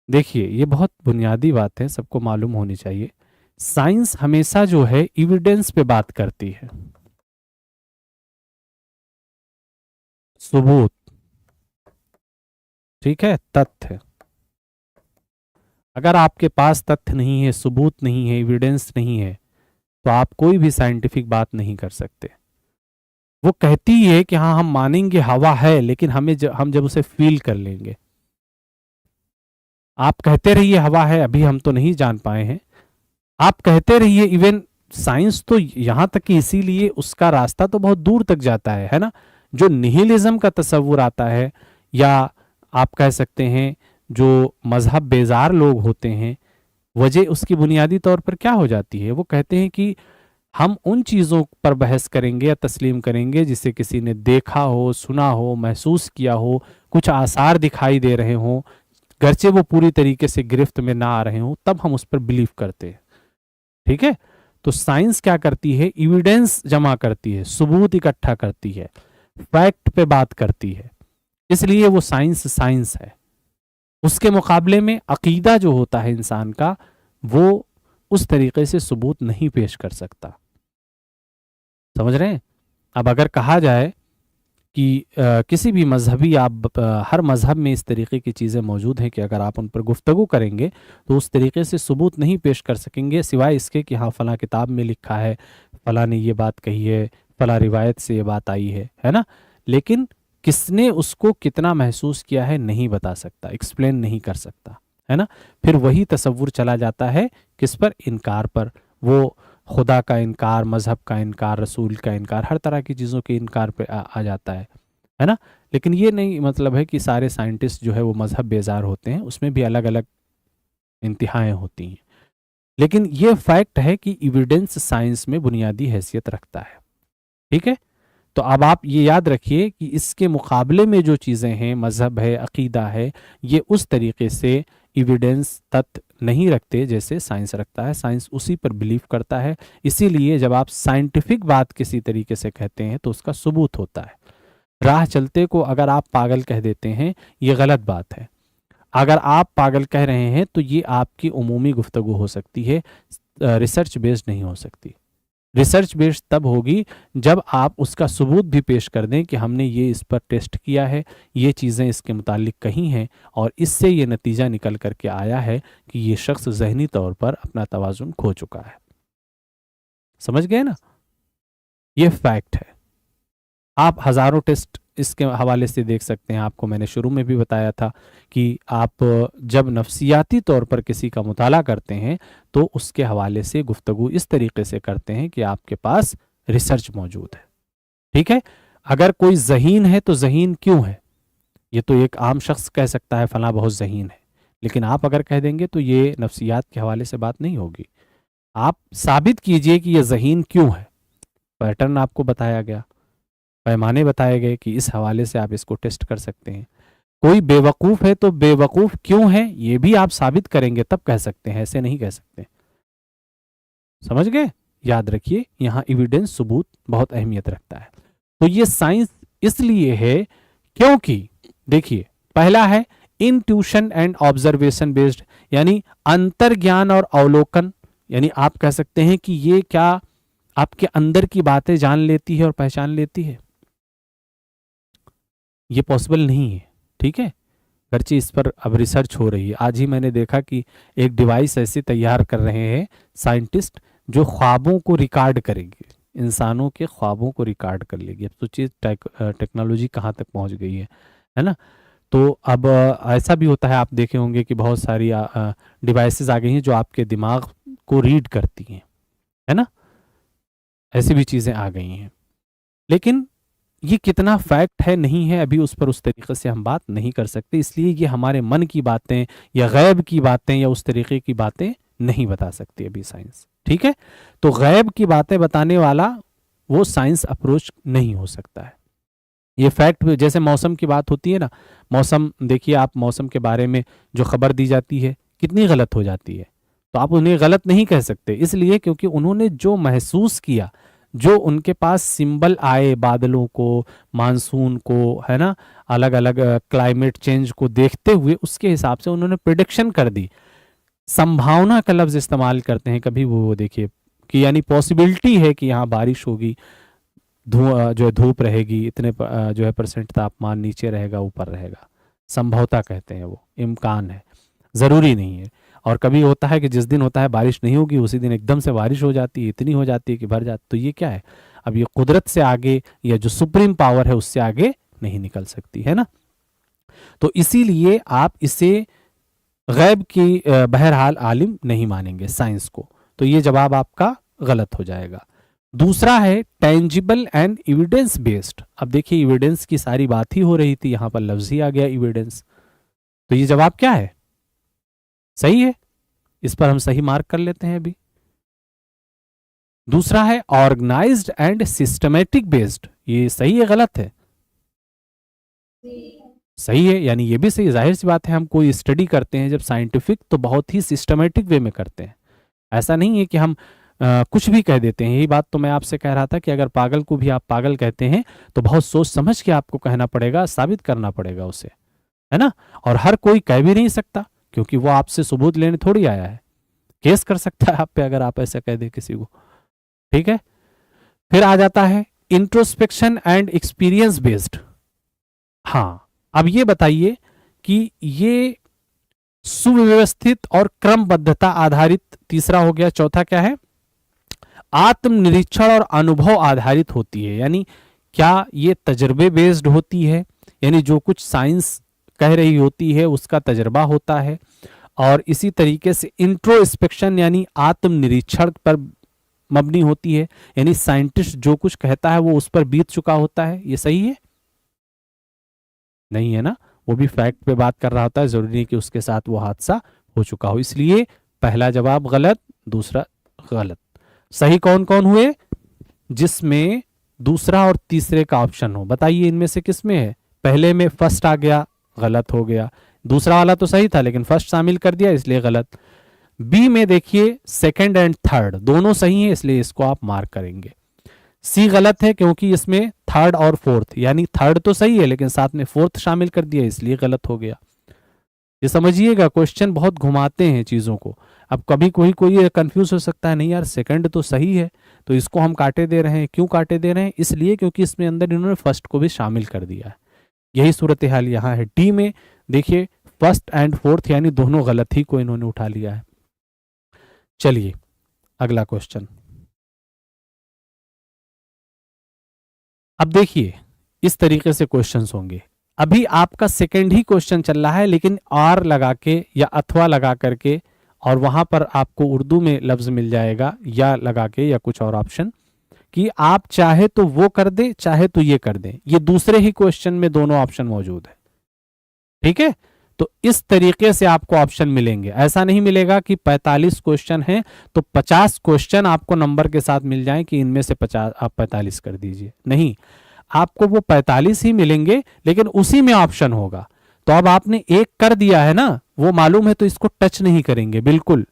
देखिए, ये बहुत बुनियादी बात है, सबको मालूम होनी चाहिए। साइंस हमेशा जो है एविडेंस पे बात करती है, सबूत, ठीक है, तथ्य। अगर आपके पास तथ्य नहीं है, सबूत नहीं है, एविडेंस नहीं है, तो आप कोई भी साइंटिफिक बात नहीं कर सकते। वो कहती है कि हाँ हम मानेंगे हवा है, लेकिन हम जब उसे फील कर लेंगे। आप कहते रहिए हवा है, अभी हम तो नहीं जान पाए हैं। आप कहते रहिए, इवन साइंस तो यहां तक कि इसीलिए उसका रास्ता तो बहुत दूर तक जाता है ना। जो निहिलिज्म का तस्वुर आता है, या आप कह सकते हैं जो मजहब बेजार लोग होते हैं, वजह उसकी बुनियादी तौर पर क्या हो जाती है? वो कहते हैं कि हम उन चीज़ों पर बहस करेंगे या तस्लीम करेंगे जिसे किसी ने देखा हो, सुना हो, महसूस किया हो, कुछ आसार दिखाई दे रहे हों, गरचे वो पूरी तरीके से गिरफ्त में ना आ रहे हों, तब हम उस पर बिलीव करते हैं। ठीक है? तो साइंस क्या करती है? एविडेंस जमा करती है, सबूत इकट्ठा करती है, फैक्ट पे बात करती है, इसलिए वो साइंस साइंस है। उसके मुकाबले में अकीदा जो होता है इंसान का, वो उस तरीके से सबूत नहीं पेश कर सकता। समझ रहे हैं? अब अगर कहा जाए कि किसी भी मजहबी, आप हर मजहब में इस तरीके की चीज़ें मौजूद हैं कि अगर आप उन पर गुफ्तगू करेंगे तो उस तरीके से सबूत नहीं पेश कर सकेंगे, सिवाय इसके कि हाँ फलां किताब में लिखा है, फलां ने ये बात कही है, फलां रिवायत से ये बात आई है ना। लेकिन किसने उसको कितना महसूस किया है नहीं बता सकता, एक्सप्लेन नहीं कर सकता, है ना। फिर वही तसव्वुर चला जाता है किस पर? इनकार पर। वो खुदा का इनकार, मजहब का इनकार, रसूल का इनकार, हर तरह की चीज़ों के इनकार पे आ जाता है ना। लेकिन ये नहीं मतलब है कि सारे साइंटिस्ट जो है वो मजहब बेजार होते हैं, उसमें भी अलग अलग इंतहाएं होती हैं। लेकिन ये फैक्ट है कि एविडेंस साइंस में बुनियादी हैसियत रखता है। ठीक है? तो अब आप ये याद रखिए कि इसके मुकाबले में जो चीज़ें हैं, मजहब है, अकीदा है, ये उस तरीके से एविडेंस तथ्य नहीं रखते जैसे साइंस रखता है। साइंस उसी पर बिलीव करता है। इसीलिए जब आप साइंटिफिक बात किसी तरीके से कहते हैं तो उसका सबूत होता है। राह चलते को अगर आप पागल कह देते हैं, ये गलत बात है। अगर आप पागल कह रहे हैं तो ये आपकी उमूमी गुफ्तगू हो सकती है, रिसर्च बेस्ड नहीं हो सकती। रिसर्च बेस्ड तब होगी जब आप उसका सबूत भी पेश कर दें कि हमने ये इस पर टेस्ट किया है, ये चीज़ें इसके मुतालिक कही हैं, और इससे ये नतीजा निकल करके आया है कि ये शख्स जहनी तौर पर अपना तवाज़ुन खो चुका है। समझ गए ना? ये फैक्ट है। आप हज़ारों टेस्ट इसके हवाले से देख सकते हैं। आपको मैंने शुरू में भी बताया था कि आप जब नफ्सियाती तौर पर किसी का मुताला करते हैं तो उसके हवाले से गुफ्तगू इस तरीके से करते हैं कि आपके पास रिसर्च मौजूद है। ठीक है? अगर कोई ज़हीन है तो ज़हीन क्यों है? ये तो एक आम शख्स कह सकता है फला बहुत ज़हीन है, लेकिन आप अगर कह देंगे तो ये नफ्सियात के हवाले से बात नहीं होगी। आप साबित कीजिए कि ये ज़हीन क्यों है। पैटर्न आपको बताया गया, पैमाने बताए गए कि इस हवाले से आप इसको टेस्ट कर सकते हैं। कोई बेवकूफ़ है तो बेवकूफ़ क्यों है ये भी आप साबित करेंगे तब कह सकते हैं, ऐसे नहीं कह सकते। समझ गए? याद रखिए, यहाँ एविडेंस, सबूत बहुत अहमियत रखता है। तो ये साइंस इसलिए है क्योंकि देखिए, पहला है इंट्यूशन एंड ऑब्जर्वेशन बेस्ड, यानी अंतर्ज्ञान और अवलोकन। यानी आप कह सकते हैं कि ये क्या आपके अंदर की बातें जान लेती है और पहचान लेती है? ये पॉसिबल नहीं है। ठीक है? गर्ची इस पर अब रिसर्च हो रही है। आज ही मैंने देखा कि एक डिवाइस ऐसी तैयार कर रहे हैं साइंटिस्ट जो ख्वाबों को रिकॉर्ड करेगी। इंसानों के ख्वाबों को रिकॉर्ड कर लेगी। अब सोचिए टेक्नोलॉजी कहाँ तक पहुँच गई है ना। तो अब ऐसा भी होता है, आप देखे होंगे कि बहुत सारी डिवाइसेस आ गई हैं जो आपके दिमाग को रीड करती हैं, है ना। ऐसी भी चीज़ें आ गई हैं, लेकिन ये कितना फैक्ट है नहीं है अभी उस पर उस तरीके से हम बात नहीं कर सकते, इसलिए ये हमारे मन की बातें या गैब की बातें या उस तरीके की बातें नहीं बता सकती अभी साइंस। ठीक है, तो गैब की बातें बताने वाला वो साइंस अप्रोच नहीं हो सकता है। ये फैक्ट, जैसे मौसम की बात होती है ना, मौसम देखिए, आप मौसम के बारे में जो खबर दी जाती है कितनी गलत हो जाती है, तो आप उन्हें गलत नहीं कह सकते, इसलिए क्योंकि उन्होंने जो महसूस किया, जो उनके पास सिंबल आए बादलों को, मानसून को, है ना, अलग अलग क्लाइमेट चेंज को देखते हुए उसके हिसाब से उन्होंने प्रिडिक्शन कर दी। संभावना का लफ्ज इस्तेमाल करते हैं कभी, वो देखिए कि यानी पॉसिबिलिटी है कि यहाँ बारिश होगी, जो है धूप रहेगी, इतने जो है परसेंट तापमान नीचे रहेगा ऊपर रहेगा, संभवता कहते हैं, वो इम्कान है, ज़रूरी नहीं है। और कभी होता है कि जिस दिन होता है बारिश नहीं होगी उसी दिन एकदम से बारिश हो जाती है, इतनी हो जाती है कि भर जाती। तो ये क्या है, अब ये कुदरत से आगे या जो सुप्रीम पावर है उससे आगे नहीं निकल सकती, है ना। तो इसीलिए आप इसे गैब की बहरहाल आलिम नहीं मानेंगे साइंस को, तो ये जवाब आपका गलत हो जाएगा। दूसरा है टेंजिबल एंड एविडेंस बेस्ड। अब देखिए एविडेंस की सारी बात ही हो रही थी, यहां पर लफ्ज ही आ गया एविडेंस, तो ये जवाब क्या है, सही है, इस पर हम सही मार्क कर लेते हैं अभी। दूसरा है ऑर्गेनाइज्ड एंड सिस्टमेटिक बेस्ड, ये सही है गलत है, सही है, यानी ये भी सही, जाहिर सी बात है, हम कोई स्टडी करते हैं जब साइंटिफिक तो बहुत ही सिस्टमेटिक वे में करते हैं, ऐसा नहीं है कि हम कुछ भी कह देते हैं। यही बात तो मैं आपसे कह रहा था कि अगर पागल को भी आप पागल कहते हैं तो बहुत सोच समझ के आपको कहना पड़ेगा, साबित करना पड़ेगा उसे, है ना। और हर कोई कह भी नहीं सकता क्योंकि वो आपसे सबूत लेने थोड़ी आया है, केस कर सकता है आप पे अगर आप ऐसा कह दे किसी को। ठीक है, फिर आ जाता है इंट्रोस्पेक्शन एंड एक्सपीरियंस बेस्ड। हाँ, अब ये बताइए कि ये सुव्यवस्थित और क्रमबद्धता आधारित तीसरा हो गया, चौथा क्या है, आत्मनिरीक्षण और अनुभव आधारित होती है, यानी क्या ये तजर्बे बेस्ड होती है, यानी जो कुछ साइंस कह रही होती है उसका तजर्बा होता है। और इसी तरीके से इंट्रोस्पेक्शन यानी आत्मनिरीक्षण पर मबनी होती है, यानी साइंटिस्ट जो कुछ कहता है वो उस पर बीत चुका होता है। ये सही है, नहीं है ना, वो भी फैक्ट पे बात कर रहा होता है, जरूरी नहीं कि उसके साथ वो हादसा हो चुका हो। इसलिए पहला जवाब गलत, दूसरा गलत। सही कौन कौन हुए, जिसमें दूसरा और तीसरे का ऑप्शन हो, बताइए इनमें से किस में है। पहले में फर्स्ट आ गया, गलत हो गया, दूसरा वाला तो सही था लेकिन फर्स्ट शामिल कर दिया इसलिए गलत। बी में देखिए सेकंड एंड थर्ड दोनों सही हैं इसलिए इसको आप मार्क करेंगे। सी गलत है क्योंकि इसमें थर्ड और फोर्थ, यानी थर्ड तो सही है लेकिन साथ में फोर्थ शामिल कर दिया इसलिए गलत हो गया। ये समझिएगा, क्वेश्चन बहुत घुमाते हैं चीजों को। अब कभी कोई कंफ्यूज हो सकता है, नहीं यार सेकंड तो सही है तो इसको हम काटे दे रहे हैं, क्यों काटे दे रहे हैं, इसलिए क्योंकि इसमें अंदर इन्होंने फर्स्ट को भी शामिल कर दिया है। यही सूरत हाल यहाँ है। डी में देखिए फर्स्ट एंड फोर्थ यानी दोनों गलत ही को इन्होंने उठा लिया है। चलिए अगला क्वेश्चन। अब देखिए इस तरीके से क्वेश्चंस होंगे। अभी आपका सेकंड ही क्वेश्चन चल रहा है लेकिन आर लगा के या अथवा लगा करके, और वहां पर आपको उर्दू में लफ्ज मिल जाएगा या लगा के या कुछ और ऑप्शन, कि आप चाहे तो वो कर दे चाहे तो ये कर दे। ये दूसरे ही क्वेश्चन में दोनों ऑप्शन मौजूद है। ठीक है, तो इस तरीके से आपको ऑप्शन मिलेंगे। ऐसा नहीं मिलेगा कि 45 क्वेश्चन हैं तो 50 क्वेश्चन आपको नंबर के साथ मिल जाएं कि इनमें से 50 आप 45 कर दीजिए, नहीं, आपको वो 45 ही मिलेंगे लेकिन उसी में ऑप्शन होगा। तो अब आपने एक कर दिया है ना, वो मालूम है, तो इसको टच नहीं करेंगे, बिल्कुल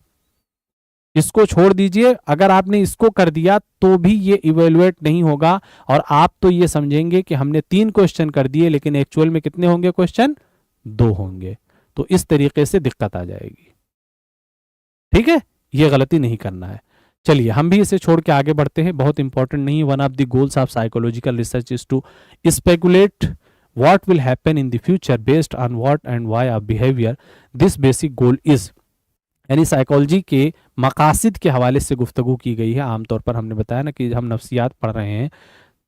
इसको छोड़ दीजिए। अगर आपने इसको कर दिया तो भी ये इवेलुएट नहीं होगा और आप तो ये समझेंगे कि हमने 3 क्वेश्चन कर दिए लेकिन एक्चुअल में कितने होंगे क्वेश्चन, 2 होंगे। तो इस तरीके से दिक्कत आ जाएगी। ठीक है, ये गलती नहीं करना है। चलिए हम भी इसे छोड़ के आगे बढ़ते हैं, बहुत इंपॉर्टेंट नहीं है। One of the goals of psychological research is to speculate what will happen in the future based on what and why of behavior. This basic goal is यानी साइकोलॉजी के मकासद के हवाले से गुफ्तगू की गई है। आमतौर पर हमने बताया ना कि हम नफ्सियात पढ़ रहे हैं,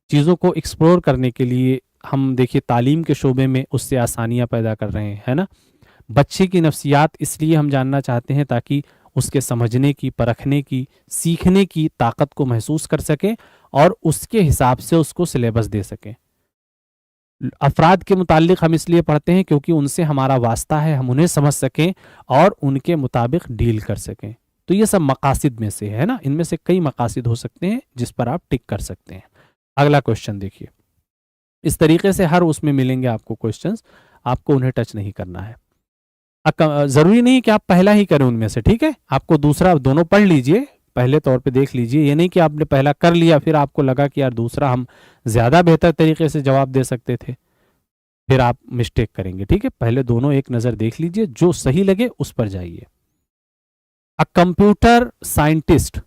चीज़ों को एक्सप्लोर करने के लिए हम देखिए तालीम के शोबे में उससे आसानियाँ पैदा कर रहे हैं, है ना। बच्चे की नफ्सियात इसलिए हम जानना चाहते हैं ताकि उसके समझने की, परखने की, सीखने की ताकत को महसूस कर सकें और उसके हिसाब से उसको सिलेबस दे सकें। अफराद के मुताल्लिक हम इसलिए पढ़ते हैं क्योंकि उनसे हमारा वास्ता है, हम उन्हें समझ सकें और उनके मुताबिक डील कर सकें। तो ये सब मकासिद में से है ना, इनमें से कई मकासिद हो सकते हैं जिस पर आप टिक कर सकते हैं। अगला क्वेश्चन देखिए, इस तरीके से हर उसमें मिलेंगे आपको क्वेश्चंस, आपको उन्हें टच नहीं करना है। जरूरी नहीं कि आप पहला ही करें उनमें से, ठीक है, आपको दूसरा दोनों पढ़ लीजिए, पहले तौर पे देख लीजिए। ये नहीं कि आपने पहला कर लिया फिर आपको लगा कि यार दूसरा हम ज्यादा बेहतर तरीके से जवाब दे सकते थे, फिर आप मिस्टेक करेंगे। ठीक है, पहले दोनों एक नजर देख लीजिए, जो सही लगे उस पर जाइए। A computer scientist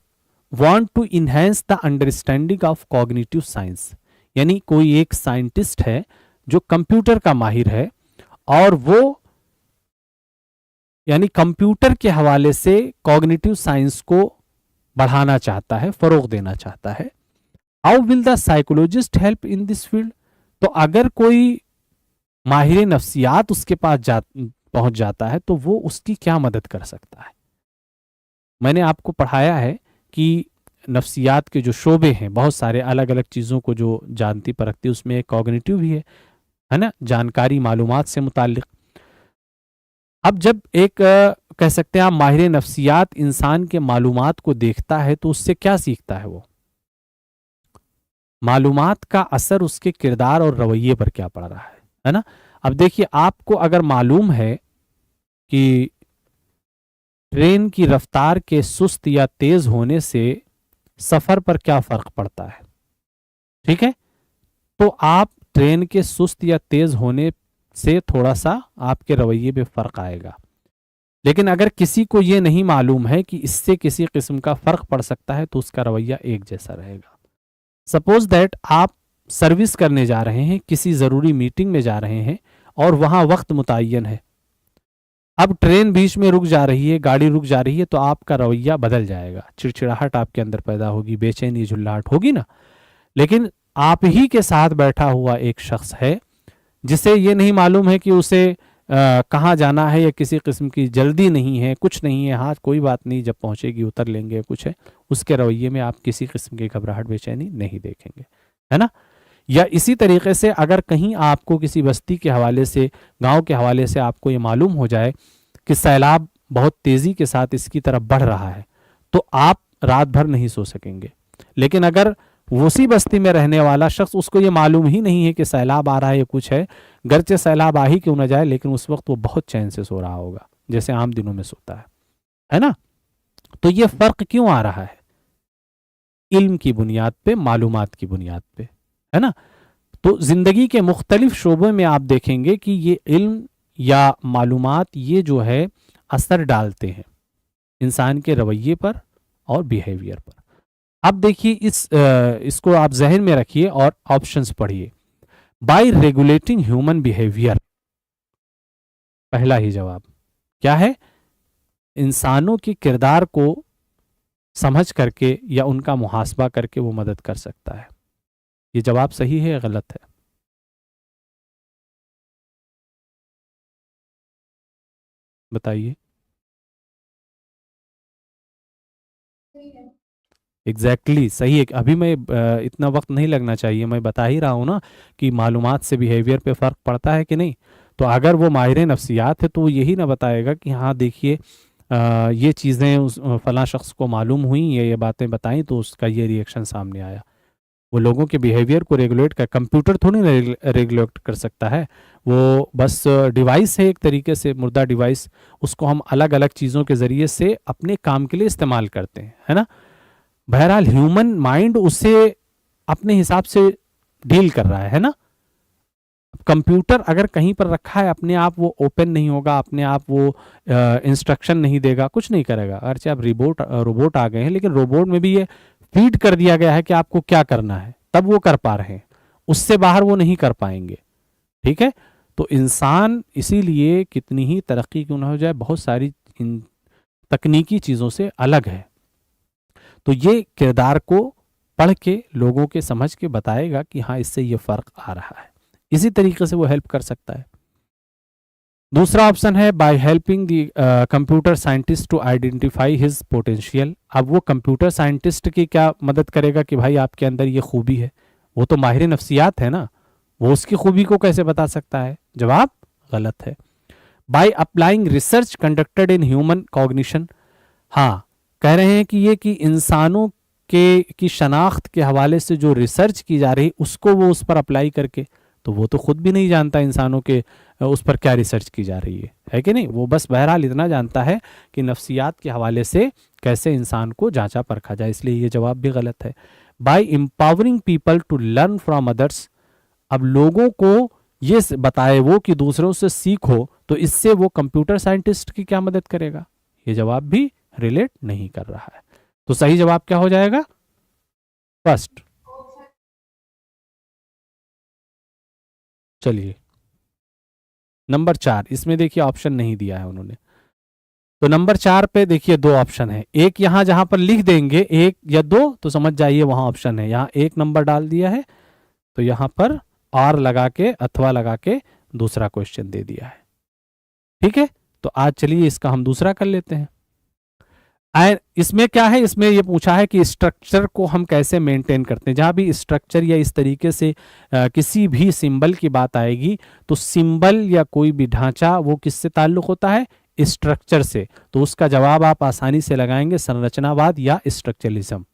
want to enhance the understanding of cognitive science, यानी कोई एक साइंटिस्ट है जो कंप्यूटर का माहिर है और वो यानी कंप्यूटर के हवाले से कॉग्निटिव साइंस को बढ़ाना चाहता है, फरोग देना चाहता है। How will the psychologist help in this field, तो अगर कोई माहिर नफ्सियात उसके पास पहुंच जाता है तो वो उसकी क्या मदद कर सकता है। मैंने आपको पढ़ाया है कि नफ्सियात के जो शोबे हैं बहुत सारे, अलग अलग चीज़ों को जो जानती परखती, उसमें एक कॉग्निटिव भी है ना, जानकारी मालूमात से मुताल्लिक। अब जब एक कह सकते हैं आप माहिर नफ्सियात इंसान के मालूमात को देखता है तो उससे क्या सीखता है, वो मालूमात का असर उसके किरदार और रवैये पर क्या पड़ रहा है ना। अब देखिए, आपको अगर मालूम है कि ट्रेन की रफ्तार के सुस्त या तेज होने से सफर पर क्या फर्क पड़ता है, ठीक है, तो आप ट्रेन के सुस्त या तेज होने से थोड़ा सा आपके रवैये पे फर्क आएगा। लेकिन अगर किसी को यह नहीं मालूम है कि इससे किसी किस्म का फर्क पड़ सकता है तो उसका रवैया एक जैसा रहेगा। सपोज दैट आप सर्विस करने जा रहे हैं, किसी ज़रूरी मीटिंग में जा रहे हैं और वहां वक्त मुतय्यन है, अब ट्रेन बीच में रुक जा रही है, गाड़ी रुक जा रही है, तो आपका रवैया बदल जाएगा, चिड़चिड़ाहट आपके अंदर पैदा होगी, बेचैनी झुल्लाहट होगी ना। लेकिन आप ही के साथ बैठा हुआ एक शख्स है जिसे ये नहीं मालूम है कि उसे कहाँ जाना है या किसी किस्म की जल्दी नहीं है, कुछ नहीं है, हाँ कोई बात नहीं, जब पहुंचेगी उतर लेंगे, कुछ है, उसके रवैये में आप किसी किस्म की घबराहट बेचैनी नहीं देखेंगे, है ना। या इसी तरीके से अगर कहीं आपको किसी बस्ती के हवाले से, गांव के हवाले से आपको ये मालूम हो जाए कि सैलाब बहुत तेज़ी के साथ इसकी तरफ बढ़ रहा है, तो आप रात भर नहीं सो सकेंगे। लेकिन अगर उसी बस्ती में रहने वाला शख्स, उसको ये मालूम ही नहीं है कि सैलाब आ रहा है या कुछ है, गरचे सैलाब आ ही क्यों ना जाए, लेकिन उस वक्त वो बहुत चैन से सो रहा होगा जैसे आम दिनों में सोता है ना। तो ये फर्क क्यों आ रहा है, इल्म की बुनियाद पे, मालूमात की बुनियाद पे, है ना। तो जिंदगी के मुख्तलिफ शोबों में आप देखेंगे कि ये इल्म या मालूमात ये जो है असर डालते हैं इंसान के रवैये पर और बिहेवियर पर। अब देखिए इसको आप जहन में रखिए और ऑप्शंस पढ़िए। बाय रेगुलेटिंग ह्यूमन बिहेवियर, पहला ही जवाब क्या है, इंसानों के किरदार को समझ करके या उनका मुहासबा करके वो मदद कर सकता है। ये जवाब सही है या गलत है, बताइए। एग्जैक्टली सही है। अभी मैं इतना वक्त नहीं लगना चाहिए, मैं बता ही रहा हूँ ना कि मालूमात से बिहेवियर पे फ़र्क पड़ता है कि नहीं। तो अगर वो माहिर नफ्सियात है तो वो यही ना बताएगा कि हाँ देखिए ये चीज़ें उस फलां शख्स को मालूम हुई, ये बातें बताई तो उसका ये रिएक्शन सामने आया। वो लोगों के बिहेवियर को रेगुलेट कर, कंप्यूटर थोड़ी ना रेगुलेट कर सकता है, वो बस डिवाइस है, एक तरीके से मुर्दा डिवाइस, उसको हम अलग अलग चीज़ों के ज़रिए से अपने काम के लिए इस्तेमाल करते हैं, है ना। बहरहाल ह्यूमन माइंड उसे अपने हिसाब से डील कर रहा है ना। कंप्यूटर अगर कहीं पर रखा है, अपने आप वो ओपन नहीं होगा, अपने आप वो इंस्ट्रक्शन नहीं देगा, कुछ नहीं करेगा। अगर आप रोबोट आ गए हैं, लेकिन रोबोट में भी ये फीड कर दिया गया है कि आपको क्या करना है, तब वो कर पा रहे हैं, उससे बाहर वो नहीं कर पाएंगे, ठीक है। तो इंसान इसीलिए कितनी ही तरक्की क्यों ना हो जाए, बहुत सारी इन तकनीकी चीज़ों से अलग है। तो ये किरदार को पढ़ के लोगों के समझ के बताएगा कि हाँ इससे ये फ़र्क आ रहा है। इसी तरीके से वो हेल्प कर सकता है। दूसरा ऑप्शन है by helping the computer scientist to identify his potential. अब वो कंप्यूटर साइंटिस्ट की क्या मदद करेगा कि भाई आपके अंदर ये खूबी है? वो तो माहिर नफ्सियात है ना, वो उसकी खूबी को कैसे बता सकता है? जवाब गलत है। By applying research conducted in human cognition. हाँ, कह रहे हैं कि ये कि इंसानों के की शनाख्त के हवाले से जो रिसर्च की जा रही उसको वो उस पर अप्लाई करके, तो वो तो खुद भी नहीं जानता इंसानों के उस पर क्या रिसर्च की जा रही है कि नहीं? वो बस बहरहाल इतना जानता है कि नफ्सियात के हवाले से कैसे इंसान को जांचा परखा जाए, इसलिए ये जवाब भी गलत है। By empowering people to learn from others. अब लोगों को ये बताए वो कि दूसरों से सीखो, तो इससे वो कंप्यूटर साइंटिस्ट की क्या मदद करेगा? ये जवाब भी रिलेट नहीं कर रहा है। तो सही जवाब क्या हो जाएगा? फर्स्ट। चलिए नंबर 4, इसमें देखिए ऑप्शन नहीं दिया है उन्होंने। तो नंबर 4 पे देखिए दो ऑप्शन है, एक यहां जहां पर लिख देंगे 1 या 2 तो समझ जाइए वहां ऑप्शन है। यहां 1 नंबर डाल दिया है, तो यहां पर आर लगा के अथवा लगा के दूसरा क्वेश्चन दे दिया है। ठीक है, तो आज चलिए इसका हम दूसरा कर लेते हैं। इसमें क्या है, इसमें ये पूछा है कि स्ट्रक्चर को हम कैसे मेंटेन करते हैं। जहां भी स्ट्रक्चर या इस तरीके से किसी भी सिंबल की बात आएगी, तो सिंबल या कोई भी ढांचा वो किससे ताल्लुक होता है? स्ट्रक्चर से। तो उसका जवाब आप आसानी से लगाएंगे संरचनावाद या स्ट्रक्चरलिज्म।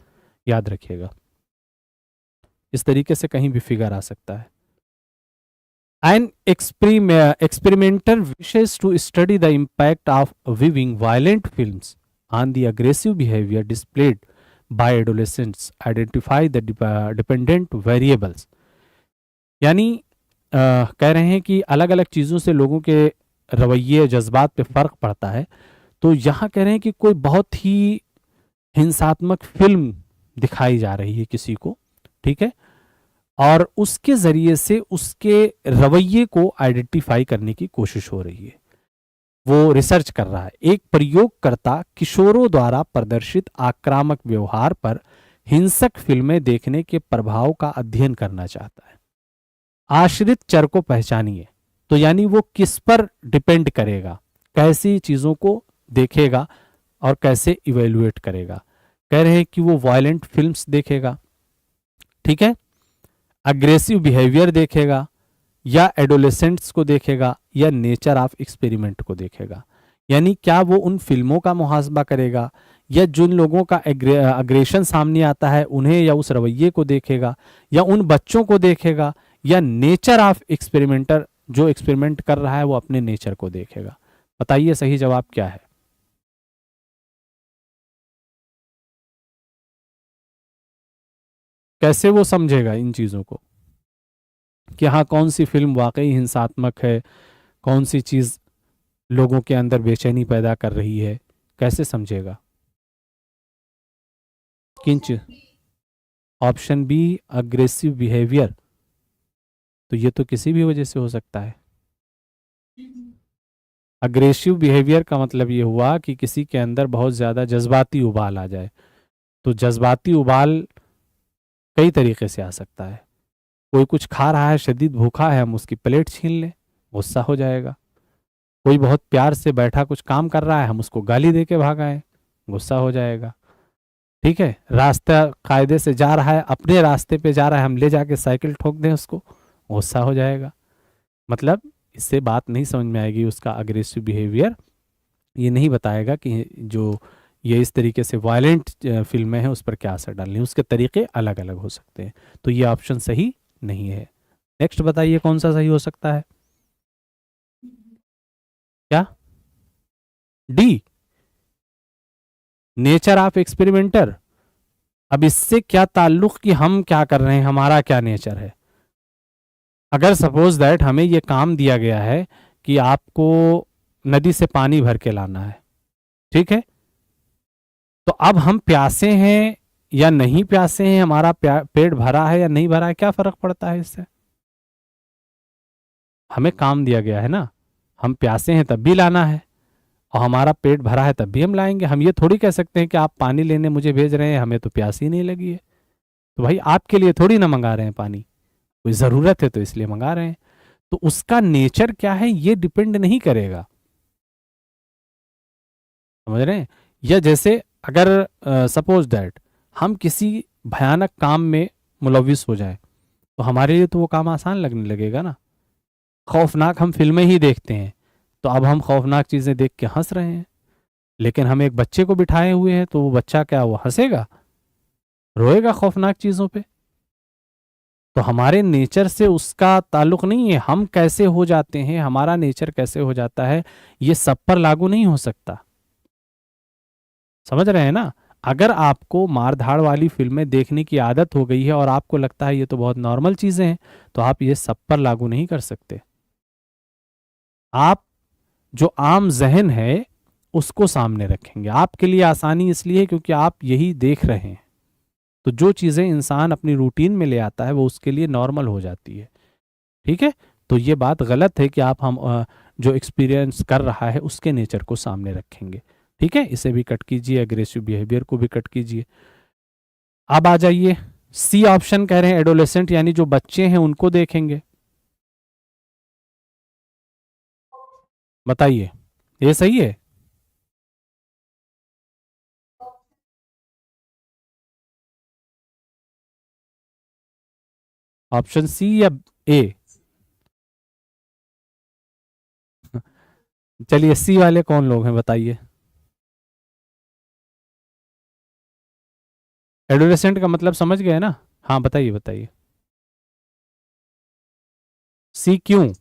याद रखिएगा, इस तरीके से कहीं भी फिगर आ सकता है। An experimenter wishes to study the impact of viewing violent films on the aggressive behavior displayed by adolescents. Identify the dependent variables. यानी कह रहे हैं कि अलग अलग चीज़ों से लोगों के रवैये जज्बात पे फ़र्क पड़ता है। तो यहाँ कह रहे हैं कि कोई बहुत ही हिंसात्मक फिल्म दिखाई जा रही है किसी को, ठीक है, और उसके जरिए से उसके रवैये को आइडेंटिफाई करने की कोशिश हो रही है। वो रिसर्च कर रहा है। एक प्रयोगकर्ता किशोरों द्वारा प्रदर्शित आक्रामक व्यवहार पर हिंसक फिल्में देखने के प्रभाव का अध्ययन करना चाहता है। आश्रित चर को पहचानिए। तो यानी वो किस पर डिपेंड करेगा, कैसी चीजों को देखेगा और कैसे इवेल्युएट करेगा। कह रहे हैं कि वो वायलेंट फिल्म्स देखेगा, ठीक है, अग्रेसिव बिहेवियर देखेगा, या एडोलेसेंट्स को देखेगा, या नेचर ऑफ एक्सपेरिमेंट को देखेगा। यानी क्या वो उन फिल्मों का मुहासबा करेगा, या जिन लोगों का अग्रेशन सामने आता है उन्हें या उस रवैये को देखेगा, या उन बच्चों को देखेगा, या नेचर ऑफ एक्सपेरिमेंटर जो एक्सपेरिमेंट कर रहा है वो अपने नेचर को देखेगा। बताइए सही जवाब क्या है? कैसे वो समझेगा इन चीजों को कि हाँ कौन सी फिल्म वाकई हिंसात्मक है, कौन सी चीज लोगों के अंदर बेचैनी पैदा कर रही है, कैसे समझेगा? किंच ऑप्शन बी अग्रेसिव बिहेवियर, तो ये तो किसी भी वजह से हो सकता है। अग्रेसिव बिहेवियर का मतलब ये हुआ कि किसी के अंदर बहुत ज्यादा जज्बाती उबाल आ जाए। तो जज्बाती उबाल कई तरीके से आ सकता है। कोई कुछ खा रहा है, शदीद भूखा है, हम उसकी प्लेट छीन लें, गुस्सा हो जाएगा। कोई बहुत प्यार से बैठा कुछ काम कर रहा है, हम उसको गाली दे के भागाएं, गुस्सा हो जाएगा। ठीक है, रास्ता कायदे से जा रहा है, अपने रास्ते पे जा रहा है, हम ले जाके साइकिल ठोक दें उसको, गुस्सा हो जाएगा। मतलब इससे बात नहीं समझ में आएगी उसका अग्रेसिव बिहेवियर ये नहीं बताएगा कि जो ये इस तरीके से वायलेंट फिल्में हैं उस पर क्या असर डालनी है। उसके तरीके अलग अलग हो सकते हैं। तो ये ऑप्शन सही नहीं है। नेक्स्ट बताइए कौन सा सही हो सकता है? क्या? D, nature of experimenter. अब इससे क्या ताल्लुक कि हम क्या कर रहे हैं, हमारा क्या नेचर है। अगर सपोज दैट हमें ये काम दिया गया है कि आपको नदी से पानी भर के लाना है, ठीक है, तो अब हम प्यासे हैं या नहीं प्यासे हैं, हमारा पेट भरा है या नहीं भरा है, क्या फर्क पड़ता है इससे? हमें काम दिया गया है ना, हम प्यासे हैं तब भी लाना है, और हमारा पेट भरा है तब भी हम लाएंगे। हम ये थोड़ी कह सकते हैं कि आप पानी लेने मुझे भेज रहे हैं, हमें तो प्यास ही नहीं लगी है। तो भाई आपके लिए थोड़ी ना मंगा रहे हैं पानी, कोई ज़रूरत है तो इसलिए मंगा रहे हैं। तो उसका नेचर क्या है ये डिपेंड नहीं करेगा, समझ रहे हैं। या जैसे अगर सपोज दैट हम किसी भयानक काम में मुलविस हो जाए, तो हमारे लिए तो वो काम आसान लगने लगेगा ना। खौफनाक हम फिल्में ही देखते हैं, तो अब हम खौफनाक चीज़ें देख के हंस रहे हैं, लेकिन हम एक बच्चे को बिठाए हुए हैं तो वो बच्चा क्या वो हंसेगा, रोएगा खौफनाक चीज़ों पे। तो हमारे नेचर से उसका ताल्लुक नहीं है, हम कैसे हो जाते हैं, हमारा नेचर कैसे हो जाता है, ये सब पर लागू नहीं हो सकता। समझ रहे हैं ना। अगर आपको मार धाड़ वाली फिल्में देखने की आदत हो गई है और आपको लगता है ये तो बहुत नॉर्मल चीजें हैं, तो आप ये सब पर लागू नहीं कर सकते। आप जो आम जहन है उसको सामने रखेंगे, आपके लिए आसानी इसलिए है क्योंकि आप यही देख रहे हैं। तो जो चीजें इंसान अपनी रूटीन में ले आता है वो उसके लिए नॉर्मल हो जाती है। ठीक है। तो ये बात गलत है कि आप हम जो एक्सपीरियंस कर रहा है उसके नेचर को सामने रखेंगे। ठीक है, इसे भी कट कीजिए, एग्रेसिव बिहेवियर को भी कट कीजिए। अब आ जाइए, सी ऑप्शन कह रहे हैं एडोलेसेंट यानी जो बच्चे हैं उनको देखेंगे। बताइए ये सही है? ऑप्शन सी या ए? चलिए सी वाले कौन लोग हैं बताइए। एडोलेसेंट का मतलब समझ गए ना? हाँ बताइए बताइए। सी क्यों?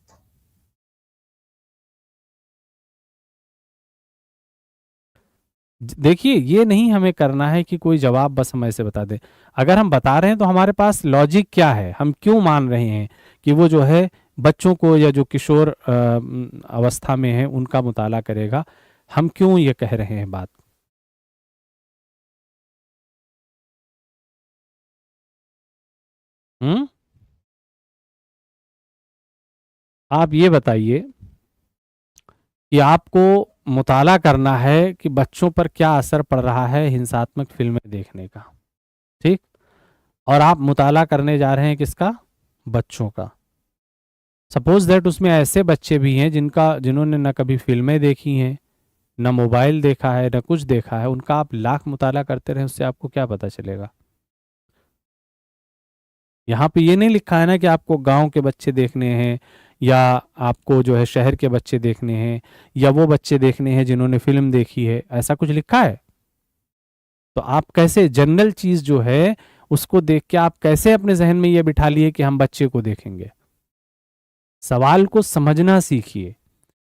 देखिए ये नहीं हमें करना है कि कोई जवाब बस हम ऐसे बता दें। अगर हम बता रहे हैं तो हमारे पास लॉजिक क्या है, हम क्यों मान रहे हैं कि वो जो है बच्चों को या जो किशोर अवस्था में है उनका मुताला करेगा, हम क्यों ये कह रहे हैं बात। हम्म। आप ये बताइए कि आपको मुताला करना है कि बच्चों पर क्या असर पड़ रहा है हिंसात्मक फिल्में देखने का, ठीक। और आप मुताला करने जा रहे हैं किसका? बच्चों का। सपोज दैट उसमें ऐसे बच्चे भी हैं जिन्होंने न कभी फिल्में देखी हैं, न मोबाइल देखा है, न कुछ देखा है, उनका आप लाख मुताला करते रहे उससे आपको क्या पता चलेगा। यहाँ पे ये नहीं लिखा है ना कि आपको गांव के बच्चे देखने हैं या आपको जो है शहर के बच्चे देखने हैं या वो बच्चे देखने हैं जिन्होंने फिल्म देखी है, ऐसा कुछ लिखा है। तो आप कैसे जनरल चीज जो है उसको देख के आप कैसे अपने जहन में ये बिठा लिए कि हम बच्चे को देखेंगे। सवाल को समझना सीखिए,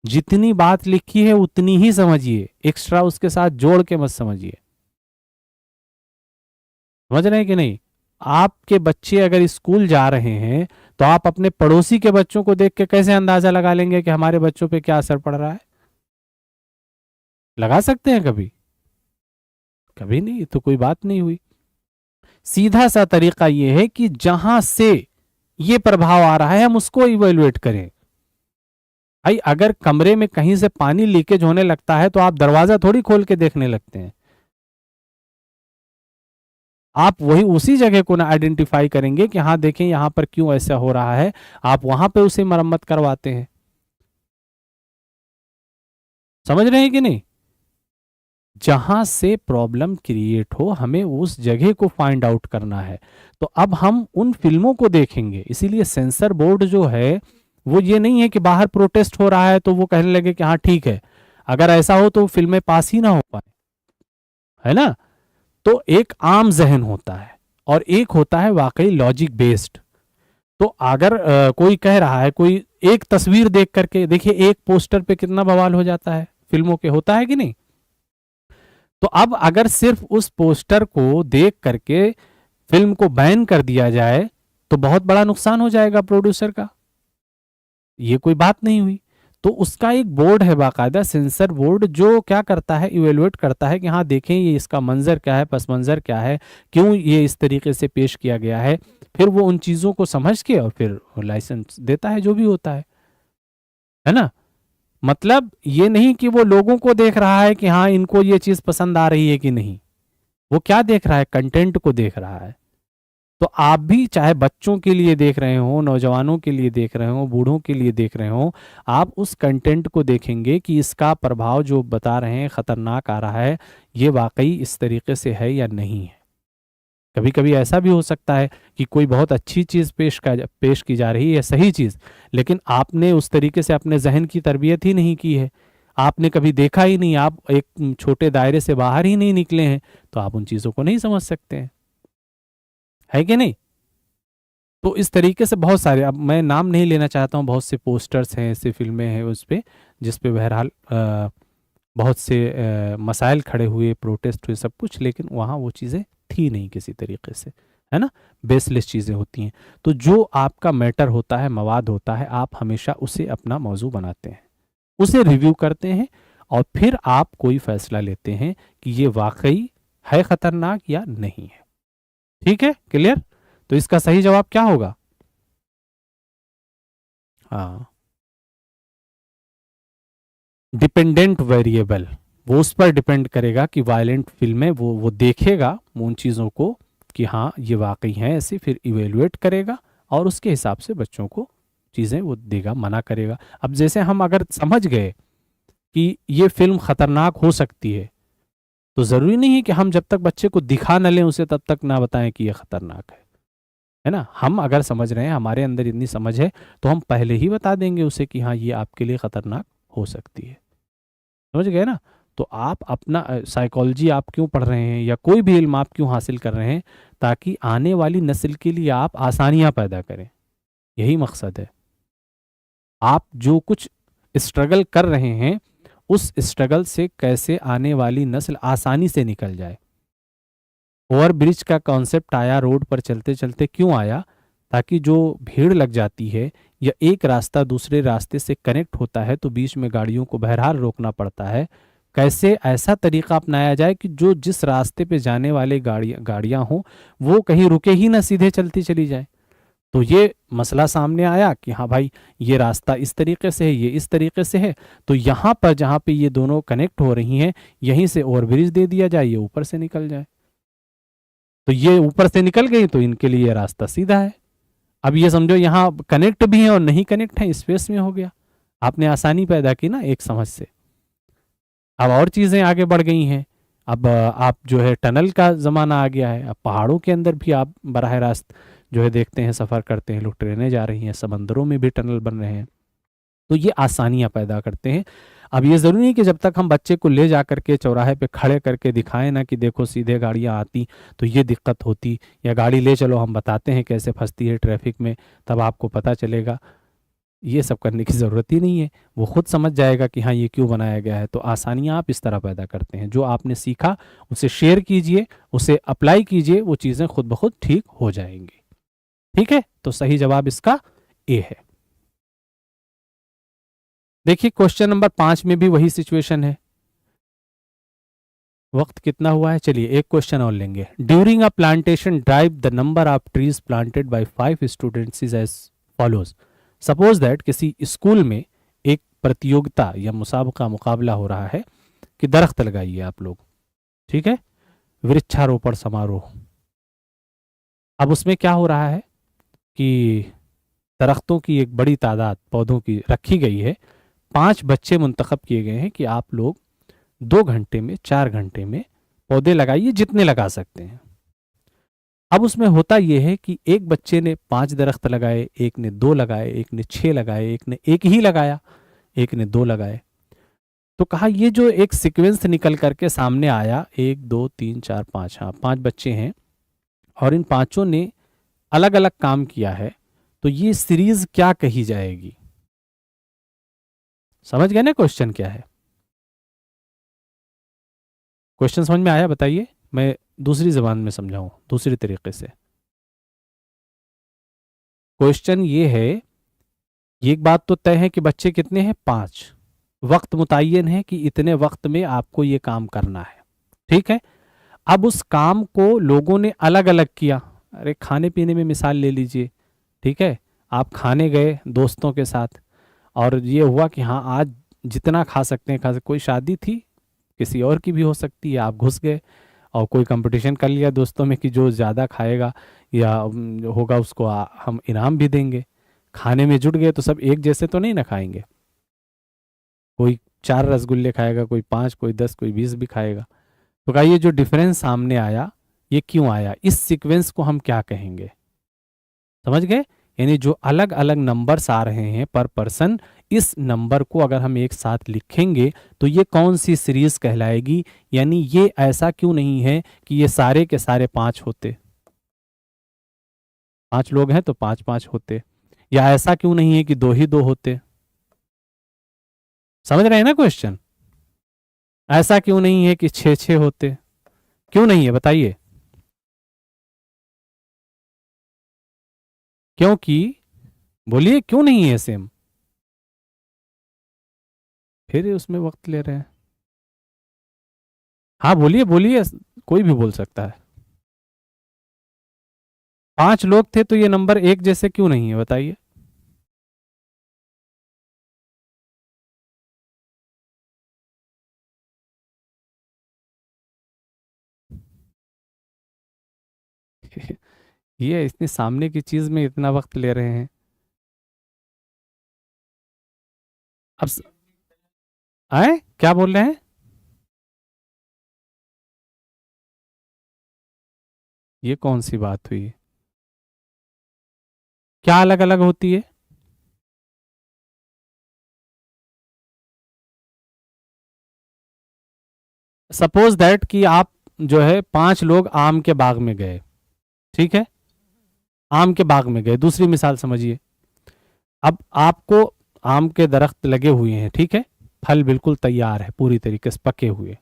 जितनी बात लिखी है उतनी ही समझिए, एक्स्ट्रा उसके साथ जोड़ के मत समझिए। समझ रहे हैं कि नहीं। आपके बच्चे अगर स्कूल जा रहे हैं तो आप अपने पड़ोसी के बच्चों को देख के कैसे अंदाजा लगा लेंगे कि हमारे बच्चों पे क्या असर पड़ रहा है? लगा सकते हैं कभी? कभी नहीं, तो कोई बात नहीं हुई। सीधा सा तरीका यह है कि जहां से ये प्रभाव आ रहा है हम उसको इवेल्युएट करें। भाई अगर कमरे में कहीं से पानी लीकेज होने लगता है तो आप दरवाजा थोड़ी खोल के देखने लगते हैं, आप वही उसी जगह को ना आइडेंटिफाई करेंगे कि हाँ देखें यहां पर क्यों ऐसा हो रहा है, आप वहां पे उसे मरम्मत करवाते हैं। समझ रहे हैं कि नहीं। जहां से प्रॉब्लम क्रिएट हो हमें उस जगह को फाइंड आउट करना है। तो अब हम उन फिल्मों को देखेंगे, इसीलिए सेंसर बोर्ड जो है वो ये नहीं है कि बाहर प्रोटेस्ट हो रहा है तो वो कहने लगे कि हाँ ठीक है, अगर ऐसा हो तो फिल्में पास ही ना हो पाए, है ना। तो एक आम जहन होता है और एक होता है वाकई लॉजिक बेस्ड। तो अगर कोई कह रहा है, कोई एक तस्वीर देख करके देखिए, एक पोस्टर पे कितना बवाल हो जाता है फिल्मों के, होता है कि नहीं। तो अब अगर सिर्फ उस पोस्टर को देख करके फिल्म को बैन कर दिया जाए तो बहुत बड़ा नुकसान हो जाएगा प्रोड्यूसर का, ये कोई बात नहीं हुई। तो उसका एक बोर्ड है बाकायदा, सेंसर बोर्ड, जो क्या करता है इवेलुएट करता है कि हाँ देखें ये इसका मंजर क्या है, पस मंजर क्या है, क्यों ये इस तरीके से पेश किया गया है। फिर वो उन चीज़ों को समझ के और फिर लाइसेंस देता है, जो भी होता है ना। मतलब ये नहीं कि वो लोगों को देख रहा है कि हाँ इनको ये चीज पसंद आ रही है कि नहीं, वो क्या देख रहा है, कंटेंट को देख रहा है। तो आप भी चाहे बच्चों के लिए देख रहे हो, नौजवानों के लिए देख रहे हो, बूढ़ों के लिए देख रहे हो, आप उस कंटेंट को देखेंगे कि इसका प्रभाव जो बता रहे हैं खतरनाक आ रहा है, ये वाकई इस तरीके से है या नहीं है। कभी कभी ऐसा भी हो सकता है कि कोई बहुत अच्छी चीज़ पेश की जा रही है, सही चीज़, लेकिन आपने उस तरीके से अपने जहन की तरबियत ही नहीं की है, आपने कभी देखा ही नहीं, आप एक छोटे दायरे से बाहर ही नहीं निकले हैं, तो आप उन चीज़ों को नहीं समझ सकते हैं, है कि नहीं। तो इस तरीके से बहुत सारे, अब मैं नाम नहीं लेना चाहता हूँ, बहुत से पोस्टर्स हैं, ऐसी फिल्में हैं उस पे, जिस पे बहरहाल बहुत से मसाइल खड़े हुए, प्रोटेस्ट हुए, सब कुछ, लेकिन वहाँ वो चीज़ें थी नहीं किसी तरीके से, है ना, बेसलेस चीज़ें होती हैं। तो जो आपका मैटर होता है, मवाद होता है, आप हमेशा उसे अपना मौजू बनाते हैं, उसे रिव्यू करते हैं, और फिर आप कोई फैसला लेते हैं कि ये वाकई है खतरनाक या नहीं है। ठीक है, क्लियर। तो इसका सही जवाब क्या होगा? हाँ, डिपेंडेंट वेरिएबल, वो उस पर डिपेंड करेगा कि वायलेंट फिल्में वो देखेगा उन चीज़ों को कि हाँ ये वाकई हैं ऐसे, फिर इवेलुएट करेगा और उसके हिसाब से बच्चों को चीज़ें वो देगा, मना करेगा। अब जैसे हम अगर समझ गए कि ये फिल्म खतरनाक हो सकती है, तो ज़रूरी नहीं है कि हम जब तक बच्चे को दिखा न लें उसे तब तक ना बताएं कि ये खतरनाक है ना। हम अगर समझ रहे हैं, हमारे अंदर इतनी समझ है, तो हम पहले ही बता देंगे उसे कि हाँ ये आपके लिए खतरनाक हो सकती है। समझ गए ना। तो आप अपना साइकोलॉजी आप क्यों पढ़ रहे हैं या कोई भी इल्म आप क्यों हासिल कर रहे हैं, ताकि आने वाली नस्ल के लिए आप आसानियां पैदा करें, यही मकसद है। आप जो कुछ स्ट्रगल कर रहे हैं, उस स्ट्रगल से कैसे आने वाली नस्ल आसानी से निकल जाए। ओवर ब्रिज का कॉन्सेप्ट आया रोड पर चलते चलते, क्यों आया? ताकि जो भीड़ लग जाती है या एक रास्ता दूसरे रास्ते से कनेक्ट होता है तो बीच में गाड़ियों को बहरहाल रोकना पड़ता है, कैसे ऐसा तरीका अपनाया जाए कि जो जिस रास्ते पे जाने वाले गाड़ियां हों वो कहीं रुके ही ना, सीधे चलती चली जाए। तो ये मसला सामने आया कि हाँ भाई ये रास्ता इस तरीके से है, ये इस तरीके से है, तो यहाँ पर जहाँ पे ये दोनों कनेक्ट हो रही हैं, यहीं से ओवरब्रिज दे दिया जाए, ये ऊपर से निकल जाए। तो ये ऊपर से निकल गई तो इनके लिए रास्ता सीधा है। अब ये समझो यहाँ कनेक्ट भी है और नहीं कनेक्ट है, स्पेस में हो गया। आपने आसानी पैदा की ना एक समझ से। अब और चीज़ें आगे बढ़ गई हैं। अब आप जो है टनल का ज़माना आ गया है। अब पहाड़ों के अंदर भी आप बराह रास्त जो है देखते हैं, सफ़र करते हैं लोग, ट्रेनें जा रही हैं, समंदरों में भी टनल बन रहे हैं। तो ये आसानियाँ पैदा करते हैं। अब ये ज़रूरी नहीं कि जब तक हम बच्चे को ले जा करके चौराहे पे खड़े करके दिखाएं ना कि देखो सीधे गाड़ियाँ आती तो ये दिक्कत होती, या गाड़ी ले चलो हम बताते हैं कैसे फंसती है ट्रैफिक में, तब आपको पता चलेगा। ये सब करने की ज़रूरत ही नहीं है, वो खुद समझ जाएगा कि हाँ ये क्यों बनाया गया है। तो आसानियाँ आप इस तरह पैदा करते हैं, जो आपने सीखा उसे शेयर कीजिए, उसे अप्लाई कीजिए, वो चीज़ें खुद ब खुद ठीक हो जाएंगी। ठीक है, तो सही जवाब इसका ए है। देखिए क्वेश्चन नंबर 5 में भी वही सिचुएशन है। वक्त कितना हुआ है, चलिए एक क्वेश्चन और लेंगे। During a plantation drive the number of trees planted by 5 students is as follows. Suppose that किसी स्कूल में एक प्रतियोगिता या मुकाबला हो रहा है कि दरख्त लगाइए आप लोग, ठीक है, वृक्षारोपण समारोह। अब उसमें क्या हो रहा है कि दरख्तों की एक बड़ी तादाद पौधों की रखी गई है। 5 बच्चे मुंतखब किए गए हैं कि आप लोग 2 घंटे में, 4 घंटे में पौधे लगाइए, जितने लगा सकते हैं। अब उसमें होता यह है कि एक बच्चे ने 5 दरख्त लगाए, एक ने 2 लगाए, एक ने 6 लगाए, एक ने 1 ही लगाया, एक ने 2 लगाए। तो कहा ये जो एक सीक्वेंस निकल करके सामने आया, 1 2 3 4 5, हाँ 5 बच्चे हैं और इन पांचों ने अलग अलग काम किया है, तो ये सीरीज क्या कही जाएगी? समझ गए ना क्वेश्चन क्या है? क्वेश्चन समझ में आया? बताइए, मैं दूसरी जबान में समझाऊं, दूसरी तरीके से। क्वेश्चन ये है, ये एक बात तो तय है कि बच्चे कितने हैं, 5। वक्त मुतय्यन है कि इतने वक्त में आपको ये काम करना है, ठीक है। अब उस काम को लोगों ने अलग अलग किया। अरे खाने पीने में मिसाल ले लीजिए, ठीक है, आप खाने गए दोस्तों के साथ और ये हुआ कि हाँ आज जितना खा सकते हैं खा सकते। कोई शादी थी, किसी और की भी हो सकती है, आप घुस गए और कोई कंपटीशन कर लिया दोस्तों में कि जो ज़्यादा खाएगा या होगा उसको हम इनाम भी देंगे। खाने में जुट गए तो सब एक जैसे तो नहीं ना खाएंगे, कोई 4 रसगुल्ले खाएगा, कोई 5, कोई 10, कोई 20 भी खाएगा। तो क्या ये जो डिफरेंस सामने आया ये क्यों आया, इस सीक्वेंस को हम क्या कहेंगे, समझ गए। यानी जो अलग अलग नंबर्स आ रहे हैं पर पर्सन, इस नंबर को अगर हम एक साथ लिखेंगे तो ये कौन सी सीरीज कहलाएगी। यानी ये ऐसा क्यों नहीं है कि ये सारे के सारे 5 होते, 5 लोग हैं तो 5 5 होते, या ऐसा क्यों नहीं है कि 2 ही 2 होते। समझ रहे हैं ना क्वेश्चन। ऐसा क्यों नहीं है कि 6 6 होते, क्यों नहीं है बताइए। क्योंकि, बोलिए क्यों नहीं है सेम, फिर उसमें वक्त ले रहे हैं। हाँ बोलिए बोलिए, कोई भी बोल सकता है। 5 लोग थे तो ये नंबर एक जैसे क्यों नहीं है बताइए। ये इतनी सामने की चीज में इतना वक्त ले रहे हैं। अब आए क्या बोल रहे हैं। ये कौन सी बात हुई, क्या अलग अलग होती है। सपोज दैट कि आप जो है 5 लोग आम के बाग में गए, ठीक है, आम के बाग में गए, दूसरी मिसाल समझिए। अब आपको आम के दरख्त लगे हुए हैं, ठीक है, फल बिल्कुल तैयार है, पूरी तरीके से पके हुए।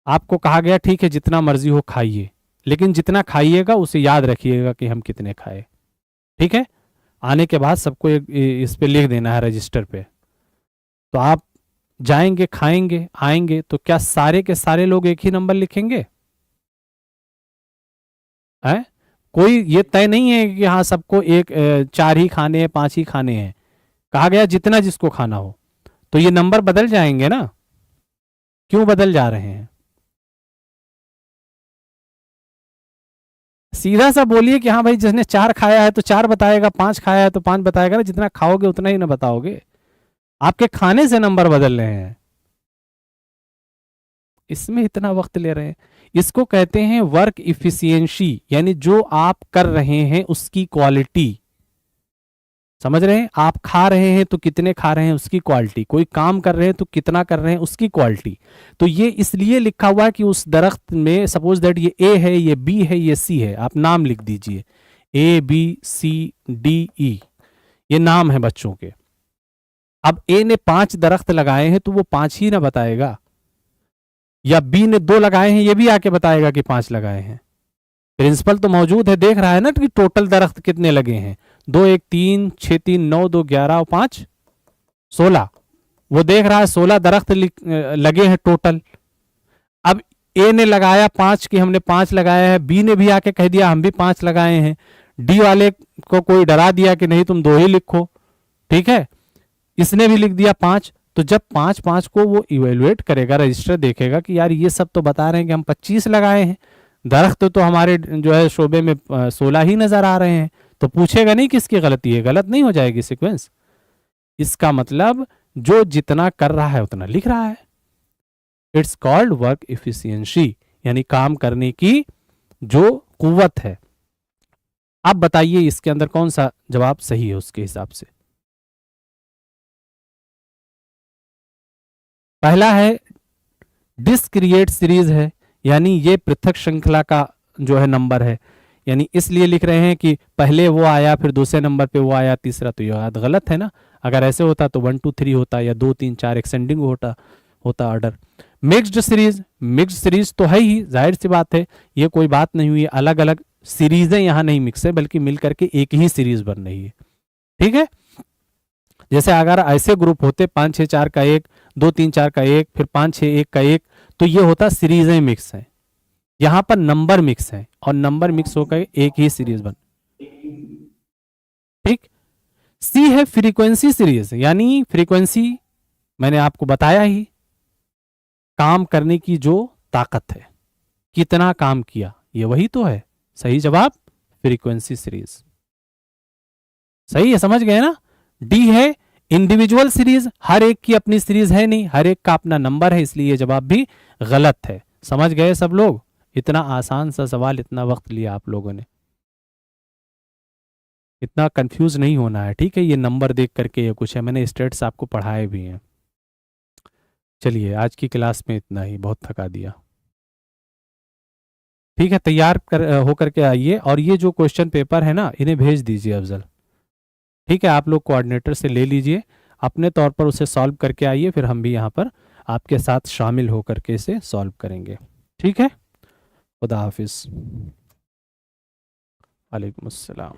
आपको कहा गया ठीक है जितना मर्जी हो खाइए, लेकिन जितना खाइएगा उसे याद रखिएगा कि हम कितने खाए, ठीक है। आने के बाद सबको इस पे लिख देना है रजिस्टर पे। तो आप जाएंगे, खाएंगे, आएंगे, तो क्या सारे के सारे लोग एक ही नंबर लिखेंगे है। कोई ये तय नहीं है कि हाँ सबको 4 ही खाने हैं, 5 ही खाने हैं। कहा गया जितना जिसको खाना हो, तो ये नंबर बदल जाएंगे ना, क्यों बदल जा रहे हैं। सीधा सा बोलिए कि हाँ भाई जिसने 4 खाया है तो 4 बताएगा, 5 खाया है तो 5 बताएगा ना, जितना खाओगे उतना ही ना बताओगे। आपके खाने से नंबर बदल रहे हैं, इसमें इतना वक्त ले रहे हैं। इसको कहते हैं वर्क इफिशियंसी, यानी जो आप कर रहे हैं उसकी क्वालिटी। समझ रहे हैं, आप खा रहे हैं तो कितने खा रहे हैं उसकी क्वालिटी, कोई काम कर रहे हैं तो कितना कर रहे हैं उसकी क्वालिटी। तो ये इसलिए लिखा हुआ है कि उस दरख्त में सपोज दैट ये ए है, ये बी है, ये सी है, आप नाम लिख दीजिए, A B C D E, ये नाम है बच्चों के। अब ए ने 5 दरख्त लगाए हैं तो वो 5 ही ना बताएगा, या बी ने 2 लगाए हैं ये भी आके बताएगा कि 5 लगाए हैं। प्रिंसिपल तो मौजूद है, देख रहा है ना कि टोटल दरख्त कितने लगे हैं। 2 1 3 6 3 9 2 11 और 5 16, वो देख रहा है 16 दरख्त लगे हैं टोटल। अब ए ने लगाया 5 कि हमने 5 लगाया है, बी ने भी आके कह दिया हम भी 5 लगाए हैं, डी वाले को कोई डरा दिया कि नहीं तुम 2 ही लिखो, ठीक है, इसने भी लिख दिया 5। तो जब 5 5 को वो इवेलुएट करेगा, रजिस्टर देखेगा कि यार ये सब तो बता रहे हैं कि हम 25 लगाए हैं, दरख्त तो हमारे जो है शोबे में 16 ही नजर आ रहे हैं, तो पूछेगा नहीं किसकी गलती है, गलत नहीं हो जाएगी सीक्वेंस। इसका मतलब जो जितना कर रहा है उतना लिख रहा है। इट्स कॉल्ड वर्क इफिशियंसी, यानी काम करने की जो कुव्वत है। आप बताइए इसके अंदर कौन सा जवाब सही है उसके हिसाब से। पहला है डिस्क्रिएट सीरीज है, यानी ये पृथक श्रृंखला का जो है नंबर है, यानी इसलिए लिख रहे हैं कि पहले वो आया फिर दूसरे नंबर पे वो आया तीसरा, तो ये बात गलत है ना। अगर ऐसे होता तो 1 2 3 होता, या 2 3 4 एक्सटेंडिंग होता order. Mixed series, mixed series तो है ही, जाहिर सी बात है, ये कोई बात नहीं हुई, अलग अलग सीरीजें यहाँ नहीं मिक्स है बल्कि मिल करके एक ही सीरीज बन रही है, ठीक है। जैसे अगर ऐसे ग्रुप होते 5 6 4 का एक, 2 3 4 का एक, फिर 5 6 1 का एक, तो ये होता सीरीजें मिक्स है। यहां पर नंबर मिक्स है और नंबर मिक्स होकर एक ही सीरीज बन, ठीक। सी है फ्रीक्वेंसी सीरीज, यानी फ्रीक्वेंसी मैंने आपको बताया ही, काम करने की जो ताकत है, कितना काम किया, ये वही तो है सही जवाब, फ्रीक्वेंसी सीरीज। सही है, समझ गए ना। डी है इंडिविजुअल सीरीज, हर एक की अपनी सीरीज है नहीं, हर एक का अपना नंबर है, इसलिए ये जवाब भी गलत है। समझ गए सब लोग। इतना आसान सा सवाल, इतना वक्त लिया आप लोगों ने, इतना कंफ्यूज नहीं होना है, ठीक है। ये नंबर देख करके ये कुछ है, मैंने स्टेट्स आपको पढ़ाए भी हैं। चलिए आज की क्लास में इतना ही, बहुत थका दिया। ठीक है, तैयार हो करके आइए, और ये जो क्वेश्चन पेपर है ना, इन्हें भेज दीजिए अफजल। ठीक है, आप लोग कोऑर्डिनेटर से ले लीजिए, अपने तौर पर उसे सॉल्व करके आइए, फिर हम भी यहाँ पर आपके साथ शामिल हो करके इसे सॉल्व करेंगे। ठीक है, खुदा हाफिज़। वालेकुम अस्सलाम।